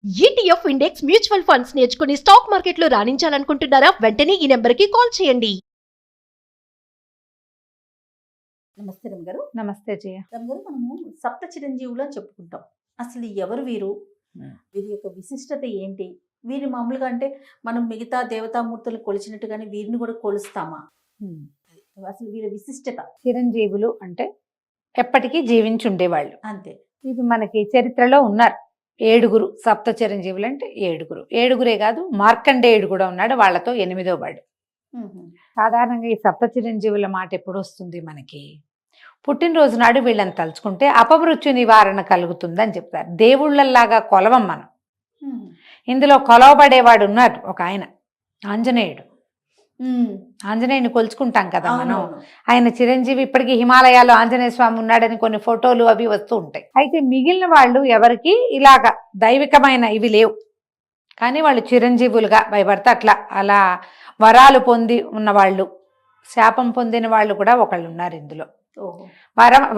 ETF index mutual funds నేర్చుకుని stock మార్కెట్లో రాణించాలనుకుంటున్నారా? వెంటనే ఈ నెంబర్కి కాల్ చేయండి. నమస్తే రమ్ గారు. నమస్తే జయ. రమ్ గారు, మనము సప్త చిరంజీవులు అని చెప్పుకుంటాం. అసలు ఎవరు వీరు? వీరి యొక్క విశిష్టత ఏంటి? వీరి మామూలుగా అంటే మనం మిగతా దేవతామూర్తులు కొలిచినట్టుగానే వీరిని కూడా కొలుస్తామా? అసలు వీరి విశిష్టత. చిరంజీవులు అంటే ఎప్పటికీ జీవించి ఉండేవాళ్ళు. అంతే. ఇది మనకి చరిత్రలో ఉన్నారు. 7 సప్త చిరంజీవులు అంటే 7 కాదు, మార్కండేయుడు కూడా ఉన్నాడు, వాళ్ళతో 8వ వాడు. సాధారణంగా ఈ సప్త చిరంజీవుల మాట ఎప్పుడు వస్తుంది మనకి? పుట్టినరోజు నాడు వీళ్ళని తలుచుకుంటే అపమృత్యు నివారణ కలుగుతుందని చెప్తారు. దేవుళ్ళల్లాగా కొలవం మనం. ఇందులో కొలవబడేవాడు ఉన్నాడు ఒక ఆయన, ఆంజనేయుడు. ఆంజనేయుని కొలుచుకుంటాం కదా మనం. ఆయన చిరంజీవి. ఇప్పటికీ హిమాలయాల్లో ఆంజనేయ స్వామి ఉన్నాడని కొన్ని ఫోటోలు అవి వస్తూ ఉంటాయి. అయితే మిగిలిన వాళ్ళు ఎవరికి ఇలాగా దైవికమైన ఇవి లేవు, కానీ వాళ్ళు చిరంజీవులుగా భయపడితే అలా వరాలు పొంది ఉన్నవాళ్ళు, శాపం పొందిన వాళ్ళు కూడా ఒకళ్ళు ఉన్నారు ఇందులో.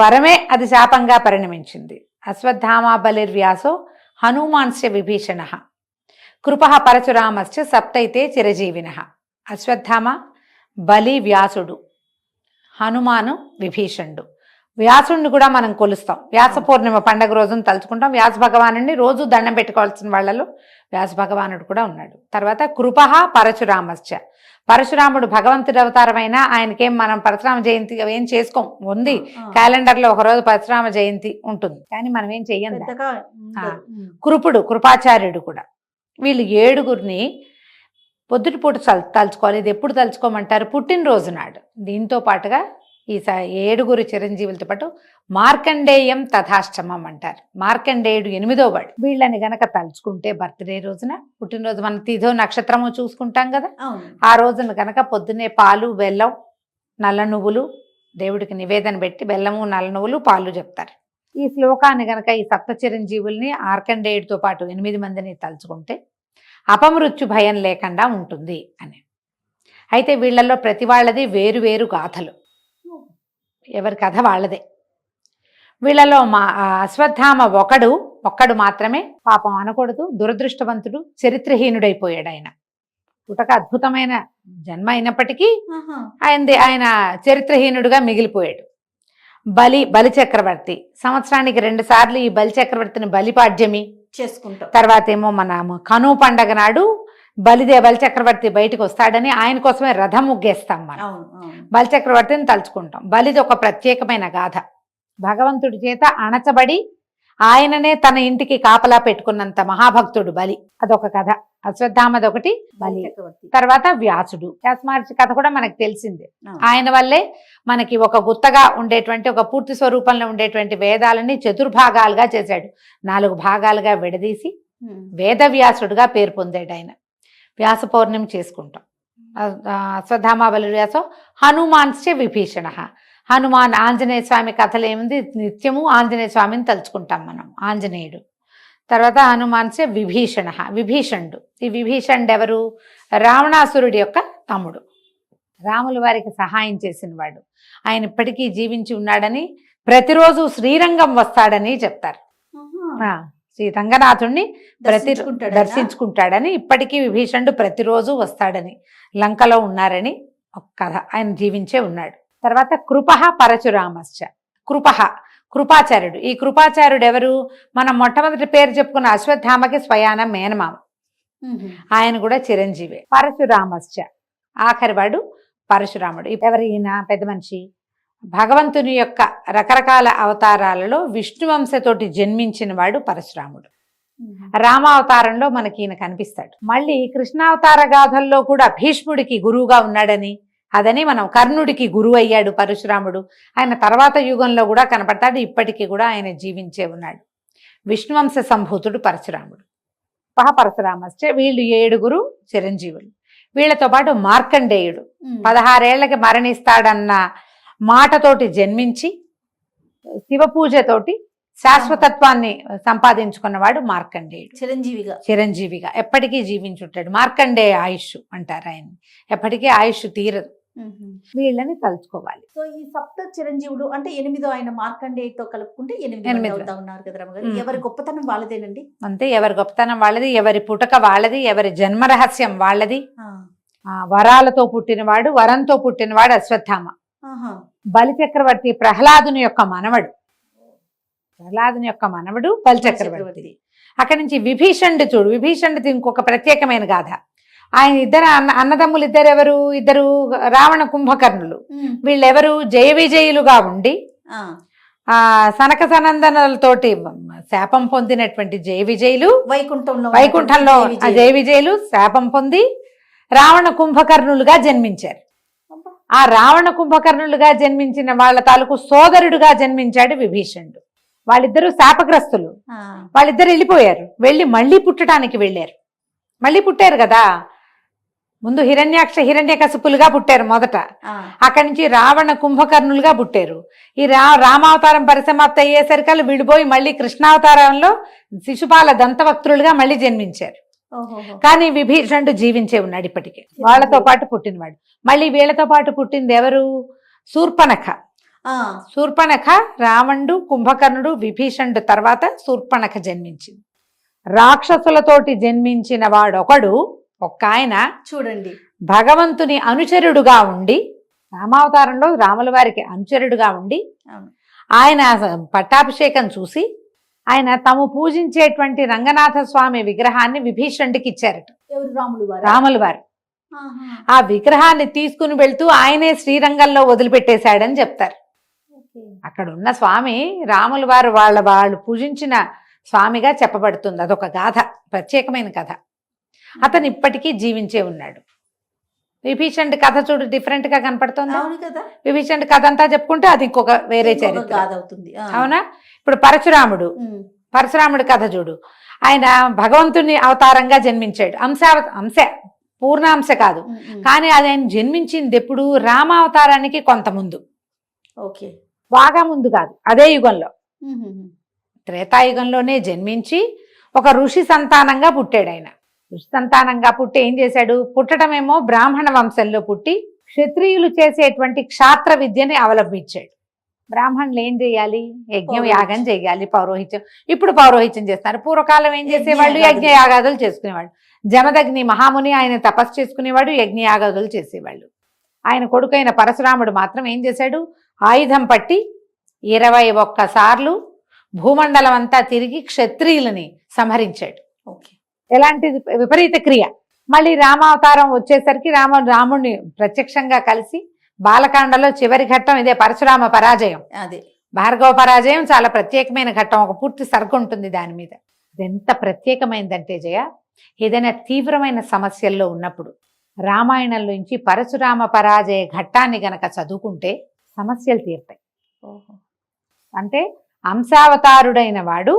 వరమే అది శాపంగా పరిణమించింది. అశ్వత్థామ బలిర్వ్యాసో హనుమాన్స్య విభీషణ కృప పరశురామశ్చ సప్తైతే చిరజీవిన. అశ్వత్థామ, బలి, వ్యాసుడు, హనుమాను, విభీషణుడు. వ్యాసుడిని కూడా మనం కొలుస్తాం. వ్యాస పూర్ణిమ పండగ రోజున తలుచుకుంటాం. వ్యాస భగవానుడిని రోజు దండం పెట్టుకోవాల్సిన వాళ్ళలో వ్యాస భగవానుడు కూడా ఉన్నాడు. తర్వాత కృప పరశురామశ్చ. పరశురాముడు భగవంతుడి అవతారమైన ఆయనకేం మనం పరశురామ జయంతి ఏం చేసుకోం. ఉంది క్యాలెండర్లో ఒకరోజు పరశురామ జయంతి ఉంటుంది, కానీ మనం ఏం చెయ్యం. కృపుడు, కృపాచార్యుడు కూడా. వీళ్ళు 7 పొద్దుటిపూట తలుచుకోవాలి. ఇది ఎప్పుడు తలుచుకోమంటారు? పుట్టినరోజు నాడు. దీంతో పాటుగా ఈ 7 చిరంజీవులతో పాటు మార్కండేయం తథాష్టమం అంటారు. మార్కండేయుడు 8వ వాడు. వీళ్ళని గనక తలుచుకుంటే బర్త్డే రోజున, పుట్టినరోజు మన తిథో నక్షత్రము చూసుకుంటాం కదా, ఆ రోజున గనక పొద్దున్నే పాలు, బెల్లం, నల్ల నువ్వులు దేవుడికి నివేదన పెట్టి బెల్లము, నల్ల నువ్వులు, పాలు చెప్తారు. ఈ శ్లోకాన్ని గనక ఈ సప్త చిరంజీవుల్ని మార్కండేయుడితో పాటు 8 మందిని తలుచుకుంటే అపమృత్యు భయం లేకుండా ఉంటుంది అని. అయితే వీళ్ళల్లో ప్రతి వాళ్ళది వేరు గాథలు, ఎవరి కథ వాళ్ళదే. వీళ్ళలో అశ్వత్థామ ఒక్కడు మాత్రమే, పాపం అనకూడదు, దురదృష్టవంతుడు, చరిత్రహీనుడైపోయాడు. ఆయన పుటక అద్భుతమైన జన్మ అయినప్పటికీ ఆయన చరిత్రహీనుడుగా మిగిలిపోయాడు. బలి చక్రవర్తి. సంవత్సరానికి 2 సార్లు ఈ బలి చక్రవర్తిని బలిపాడ్యమి చేసుకుంటాం. తర్వాత ఏమో మన కను పండగ నాడు బలి చక్రవర్తి బయటకు వస్తాడని ఆయన కోసమే రథం ముగ్గేస్తాం మనం. బలి చక్రవర్తిని తలుచుకుంటాం. బలిది ఒక ప్రత్యేకమైన గాథ. భగవంతుడి చేత అణచబడి ఆయననే తన ఇంటికి కాపలా పెట్టుకున్నంత మహాభక్తుడు బలి. అదొక కథ. అశ్వత్థామది ఒకటి, బలి. తర్వాత వ్యాసుడు. వ్యాస మహర్షి కథ కూడా మనకు తెలిసిందే. ఆయన వల్లే మనకి ఒక గుత్తగా ఉండేటువంటి, ఒక పూర్తి స్వరూపంలో ఉండేటువంటి వేదాలని చతుర్భాగాలుగా చేశాడు. 4 భాగాలుగా విడదీసి వేదవ్యాసుడుగా పేరు పొందాడు ఆయన. వ్యాస పౌర్ణమి చేసుకుంటాం. అశ్వత్థామ బలి వ్యాసో హనుమాన్స్య విభీషణ. హనుమాన్, ఆంజనేయ స్వామి కథలు ఏముంది, నిత్యము ఆంజనేయ స్వామిని తలుచుకుంటాం మనం. ఆంజనేయుడు. తర్వాత హనుమాన్స్య విభీషణుడు. ఈ విభీషణుడు ఎవరు? రావణాసురుడి యొక్క తమ్ముడు. రాముల వారికి సహాయం చేసిన వాడు. ఆయన ఇప్పటికీ జీవించి ఉన్నాడని, ప్రతిరోజు శ్రీరంగం వస్తాడని చెప్తారు. శ్రీ రంగనాథుణ్ణి దర్శించుకుంటాడని, ఇప్పటికీ విభీషణుడు ప్రతిరోజు వస్తాడని, లంకలో ఉన్నారని ఒక కథ. ఆయన జీవించే ఉన్నాడు. తర్వాత కృప పరశురామశ్చ. కృపాచార్యుడు. ఈ కృపాచార్యుడు ఎవరు? మనం మొట్టమొదటి పేరు చెప్పుకున్న అశ్వత్థామకి స్వయాన మేనమామ. ఆయన కూడా చిరంజీవి. పరశురామశ్చ, ఆఖరివాడు పరశురాముడు. ఎవరు ఈయన? పెద్ద మనిషి. భగవంతుని యొక్క రకరకాల అవతారాలలో విష్ణువంశతోటి జన్మించిన వాడు పరశురాముడు. రామావతారంలో మనకి ఈయన కనిపిస్తాడు. మళ్ళీ కృష్ణావతార గాథల్లో కూడా భీష్ముడికి గురువుగా ఉన్నాడని, అదని మనం కర్ణుడికి గురువు అయ్యాడు పరశురాముడు. ఆయన తర్వాత యుగంలో కూడా కనపడతాడు. ఇప్పటికీ కూడా ఆయన జీవించే ఉన్నాడు. విష్ణువంశ సంభూతుడు పరశురాముడు. పరశురామశ్చ. వీళ్ళు 7 చిరంజీవులు. వీళ్ళతో పాటు మార్కండేయుడు 16 ఏళ్లకి మరణిస్తాడన్న మాటతోటి జన్మించి శివపూజతోటి శాశ్వతత్వాన్ని సంపాదించుకున్నవాడు మార్కండేయుడు. చిరంజీవిగా ఎప్పటికీ జీవించుంటాడు. మార్కండేయ ఆయుష్ అంటారు ఆయన. ఎప్పటికీ ఆయుష్ తీరదు. వీళ్ళని తలుచుకోవాలి. సో ఈ సప్త చిరంజీవులు అంటే 8 ఆయన మార్కండేయతో కలుపుకుంటే 8 మంది అవుతా ఉన్నారు కదా రమ్మగారు. ఎవరి గొప్పతనం వాళ్ళదేనండి. అంతే, ఎవరి గొప్పతనం వాళ్ళది, ఎవరి పుటక వాళ్ళది, ఎవరి జన్మ రహస్యం వాళ్ళది. వరాలతో పుట్టినవాడు, వరంతో పుట్టినవాడు అశ్వత్థామ. బలిచక్రవర్తి ప్రహ్లాదుని యొక్క మనవడు. బలిచక్రవర్తి. అక్కడి నుంచి విభీషణుడు చూడు, విభీషణుడిది ఇంకొక ప్రత్యేకమైన గాథ. ఆయన ఇద్దరు అన్నదమ్ములు ఇద్దరు రావణ కుంభకర్ణులు. వీళ్ళెవరు జయ విజయులుగా ఉండి సనక సనందనలతోటి శాపం పొందినటువంటి జయ విజయులు వైకుంఠంలో జయ విజయులు శాపం పొంది రావణ కుంభకర్ణులుగా జన్మించారు. ఆ రావణ కుంభకర్ణులుగా జన్మించిన వాళ్ళ తాలూకు సోదరుడుగా జన్మించాడు విభీషణుడు. వాళ్ళిద్దరూ శాపగ్రస్తులు. వాళ్ళిద్దరు వెళ్ళిపోయారు. వెళ్ళి మళ్ళీ పుట్టడానికి వెళ్ళారు. మళ్ళీ పుట్టారు కదా, ముందు హిరణ్యకశిపులుగా పుట్టారు మొదట. అక్కడి నుంచి రావణ కుంభకర్ణులుగా పుట్టారు. ఈ రామావతారం పరిసమాప్తి అయ్యేసరికి వీడిపోయి మళ్ళీ కృష్ణావతారంలో శిశుపాల దంతవక్తులుగా మళ్ళీ జన్మించారు. కానీ విభీషణుడు జీవించే ఉన్నాడు ఇప్పటికే. వాళ్ళతో పాటు పుట్టినవాడు. మళ్ళీ వీళ్ళతో పాటు పుట్టింది ఎవరు? శూర్పణఖ. రావణుడు, కుంభకర్ణుడు, విభీషణుడు తర్వాత శూర్పణఖ జన్మించింది. రాక్షసులతోటి జన్మించిన వాడొకడు, ఆయన చూడండి, భగవంతుని అనుచరుడుగా ఉండి, రామావతారంలో రాముల వారికి అనుచరుడుగా ఉండి, ఆయన పట్టాభిషేకం చూసి ఆయన తాము పూజించేటువంటి రంగనాథ స్వామి విగ్రహాన్ని విభీషణుడికి ఇచ్చారట. రాముల వారు ఆ విగ్రహాన్ని తీసుకుని వెళ్తూ ఆయనే శ్రీరంగంలో వదిలిపెట్టేశాడని చెప్తారు. అక్కడ ఉన్న స్వామి రాముల వారు వాళ్ళు పూజించిన స్వామిగా చెప్పబడుతుంది. అదొక గాథ, ప్రత్యేకమైన కథ. అతను ఇప్పటికీ జీవించే ఉన్నాడు. విభీషణుడి కథ చూడు, డిఫరెంట్ గా కనపడుతుంది. విభీషణుడి కథ అంతా చెప్పుకుంటే అది ఇంకొక వేరే చరిత్ర అవుతుంది. అవునా? ఇప్పుడు పరశురాముడి కథ చూడు. ఆయన భగవంతుని అవతారంగా జన్మించాడు. పూర్ణాంశ కాదు, కానీ అది ఆయన జన్మించింది ఎప్పుడు? రామావతారానికి కొంత ముందు, బాగా ముందు కాదు, అదే యుగంలో, త్రేతాయుగంలోనే జన్మించి ఒక ఋషి సంతానంగా పుట్టాడు. ఆయన ఋషి సంతానంగా పుట్టి ఏం చేశాడు? పుట్టడమేమో బ్రాహ్మణ వంశంలో పుట్టి క్షత్రియులు చేసేటువంటి క్షాత్ర విద్యని అవలంబించాడు. బ్రాహ్మణులు ఏం చేయాలి? యజ్ఞం యాగం చేయాలి, పౌరోహిత్యం. ఇప్పుడు పౌరోహిత్యం చేస్తున్నారు. పూర్వకాలం ఏం చేసేవాళ్ళు? యజ్ఞ యాగాదులు చేసుకునేవాళ్ళు. జమదగ్ని మహాముని ఆయన తపస్సు చేసుకునేవాడు, యజ్ఞ యాగాదులు చేసేవాళ్ళు. ఆయన కొడుకైన పరశురాముడు మాత్రం ఏం చేశాడు? ఆయుధం పట్టి 21 సార్లు భూమండలం అంతా తిరిగి క్షత్రియులని సంహరించాడు. ఎలాంటి విపరీత క్రియ. మళ్ళీ రామావతారం వచ్చేసరికి రాముడిని ప్రత్యక్షంగా కలిసి బాలకాండలో చివరి ఘట్టం ఇదే, పరశురామ పరాజయం. అదే భార్గవ పరాజయం చాలా ప్రత్యేకమైన ఘట్టం. ఒక పూర్తి సర్గ ఉంటుంది దాని మీద. ఎంత ప్రత్యేకమైందంటే జయ, ఏదైనా తీవ్రమైన సమస్యల్లో ఉన్నప్పుడు రామాయణంలోంచి పరశురామ పరాజయ ఘట్టాన్ని గనక చదువుకుంటే సమస్యలు తీరుతాయి. అంటే అంశావతారుడైన వాడు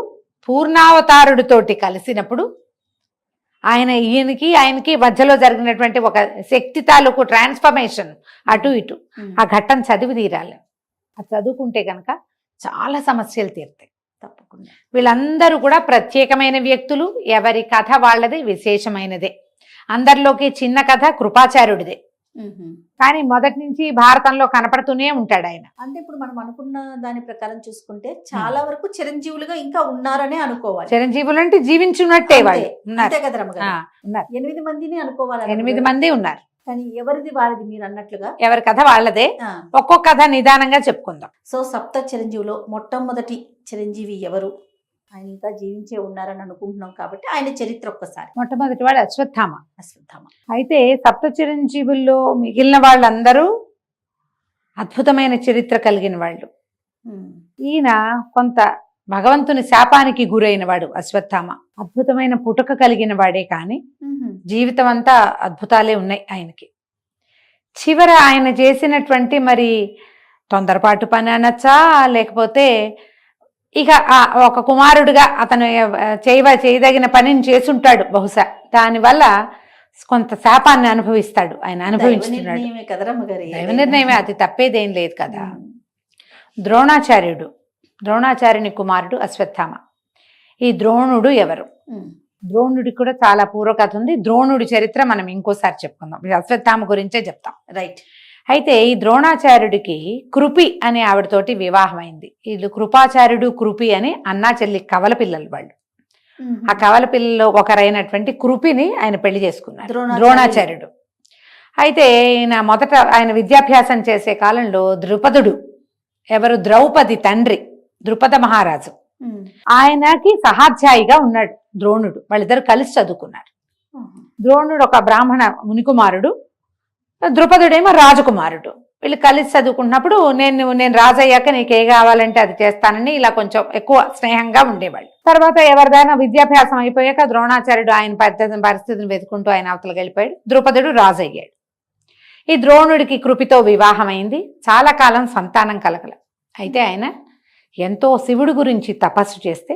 పూర్ణావతారుడితోటి కలిసినప్పుడు ఆయనకి మధ్యలో జరిగినటువంటి ఒక శక్తి తాలూకు ట్రాన్స్ఫర్మేషన్ అటు ఇటు ఆ ఘట్టం చదివి తీరాలి. అది చదువుకుంటే కనుక చాలా సమస్యలు తీరుతాయి తప్పకుండా. వీళ్ళందరూ కూడా ప్రత్యేకమైన వ్యక్తులు. ఎవరి కథ వాళ్ళది విశేషమైనదే. అందరిలోకి చిన్న కథ కృపాచార్యుడిదే. కానీ మొదటి నుంచి భారతంలో కనపడుతూనే ఉంటాడు ఆయన. అంటే ఇప్పుడు మనం అనుకున్న దాని ప్రకారం చూసుకుంటే చాలా వరకు చిరంజీవులుగా ఇంకా ఉన్నారనే అనుకోవాలి. చిరంజీవులు అంటే జీవించున్నట్టే వాళ్ళు అంతే కదా రమ్మగారు. 8 మందిని అనుకోవాలి. 8 మంది ఉన్నారు. కానీ ఎవరిది వారిది మీరు అన్నట్లుగా ఎవరి కథ వాళ్ళదే. ఒక్కొక్క కథ నిదానంగా చెప్పుకుందాం. సో సప్త చిరంజీవులో మొట్టమొదటి చిరంజీవి ఎవరు? ఆయన ఇంకా జీవించే ఉన్నారని అనుకుంటున్నాం కాబట్టి ఆయన చరిత్ర ఒక్కసారి. మొట్టమొదటి వాడు అశ్వత్థామ. అయితే సప్త చిరంజీవుల్లో మిగిలిన వాళ్ళందరూ అద్భుతమైన చరిత్ర కలిగిన వాళ్ళు. ఈయన కొంత భగవంతుని శాపానికి గురైన వాడు అశ్వత్థామ. అద్భుతమైన పుట్టుక కలిగిన వాడే, కానీ జీవితం అంతా అద్భుతాలే ఉన్నాయి ఆయనకి. చివర ఆయన చేసినటువంటి మరి తొందరపాటు పని అనొచ్చా, లేకపోతే ఇక ఒక కుమారుడిగా అతను చేయదగిన పనిని చేసుంటాడు బహుశా. దానివల్ల కొంత శాపాన్ని అనుభవిస్తాడు. ఆయన అనుభవించుతున్నాడు. దైవ నిర్ణయమే, అది తప్పేదేం లేదు కదా. ద్రోణాచార్యుని కుమారుడు అశ్వత్థామ. ఈ ద్రోణుడు ఎవరు? ద్రోణుడికి కూడా చాలా పూర్వకథ ఉంది. ద్రోణుడి చరిత్ర మనం ఇంకోసారి చెప్పుకుందాం. అశ్వత్థామ గురించే చెప్తాం. రైట్. అయితే ఈ ద్రోణాచార్యుడికి కృపి అనే ఆవిడతోటి వివాహమైంది. వీళ్ళు కృపాచార్యుడు కృపి అని అన్నా చెల్లి కవల పిల్లలు వాళ్ళు. ఆ కవల పిల్లలో ఒకరైనటువంటి కృపిని ఆయన పెళ్లి చేసుకున్నారు ద్రోణాచార్యుడు. అయితే ఈయన మొదట ఆయన విద్యాభ్యాసం చేసే కాలంలో ద్రుపదుడు, ఎవరు ద్రౌపది తండ్రి ద్రుపద మహారాజు, ఆయనకి సహాధ్యాయిగా ఉన్నాడు ద్రోణుడు. వాళ్ళిద్దరు కలిసి చదువుకున్నారు. ద్రోణుడు ఒక బ్రాహ్మణ మునికుమారుడు, ద్రుపదుడేమో రాజకుమారుడు. వీళ్ళు కలిసి చదువుకున్నప్పుడు నేను రాజయ్యాక నీకు ఏ కావాలంటే అది చేస్తానని ఇలా కొంచెం ఎక్కువ స్నేహంగా ఉండేవాళ్ళు. తర్వాత ఎవరిదైనా విద్యాభ్యాసం అయిపోయాక ద్రోణాచార్యుడు ఆయన పరిస్థితిని వెతుకుంటూ ఆయన అవతలకు వెళ్ళిపోయాడు. ద్రుపదుడు రాజు అయ్యాడు. ఈ ద్రోణుడికి కృపితో వివాహం అయింది. చాలా కాలం సంతానం కలగల. అయితే ఆయన ఎంతో శివుడి గురించి తపస్సు చేస్తే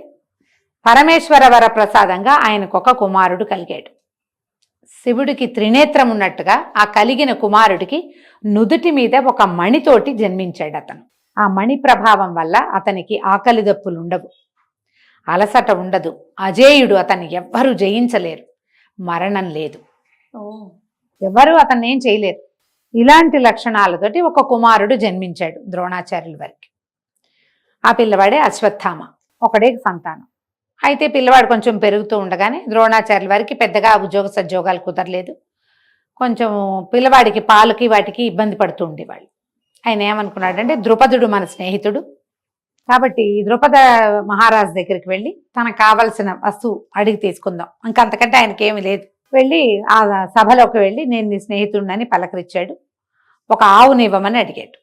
పరమేశ్వర వర ప్రసాదంగా ఆయనకొక కుమారుడు కలిగాడు. శివుడికి త్రినేత్రం ఉన్నట్టుగా ఆ కలిగిన కుమారుడికి నుదుటి మీద ఒక మణితోటి జన్మించాడు అతను. ఆ మణి ప్రభావం వల్ల అతనికి ఆకలి దప్పులు ఉండవు, అలసట ఉండదు, అజేయుడు, అతన్ని ఎవ్వరూ జయించలేరు, మరణం లేదు, ఎవరు అతన్ని ఏం చేయలేరు. ఇలాంటి లక్షణాలతోటి ఒక కుమారుడు జన్మించాడు ద్రోణాచార్యుల వారికి. ఆ పిల్లవాడే అశ్వత్థామ, ఒకడే సంతానం. అయితే పిల్లవాడు కొంచెం పెరుగుతూ ఉండగానే ద్రోణాచార్యుల వారికి పెద్దగా ఉద్యోగ సద్యోగాలు కుదరలేదు. కొంచెం పిల్లవాడికి పాలకి వాటికి ఇబ్బంది పడుతూ ఉండేవాళ్ళు. ఆయన ఏమనుకున్నాడంటే ద్రుపదుడు మన స్నేహితుడు కాబట్టి ద్రుపద మహారాజు దగ్గరికి వెళ్ళి తనకు కావలసిన వస్తువు అడిగి తీసుకుందాం, ఇంకంతకంటే ఆయనకి ఏమీ లేదు. వెళ్ళి ఆ సభలోకి వెళ్ళి నేను నీ స్నేహితుడినని పలకరించాడు. ఒక ఆవునివ్వమని అడిగాడు.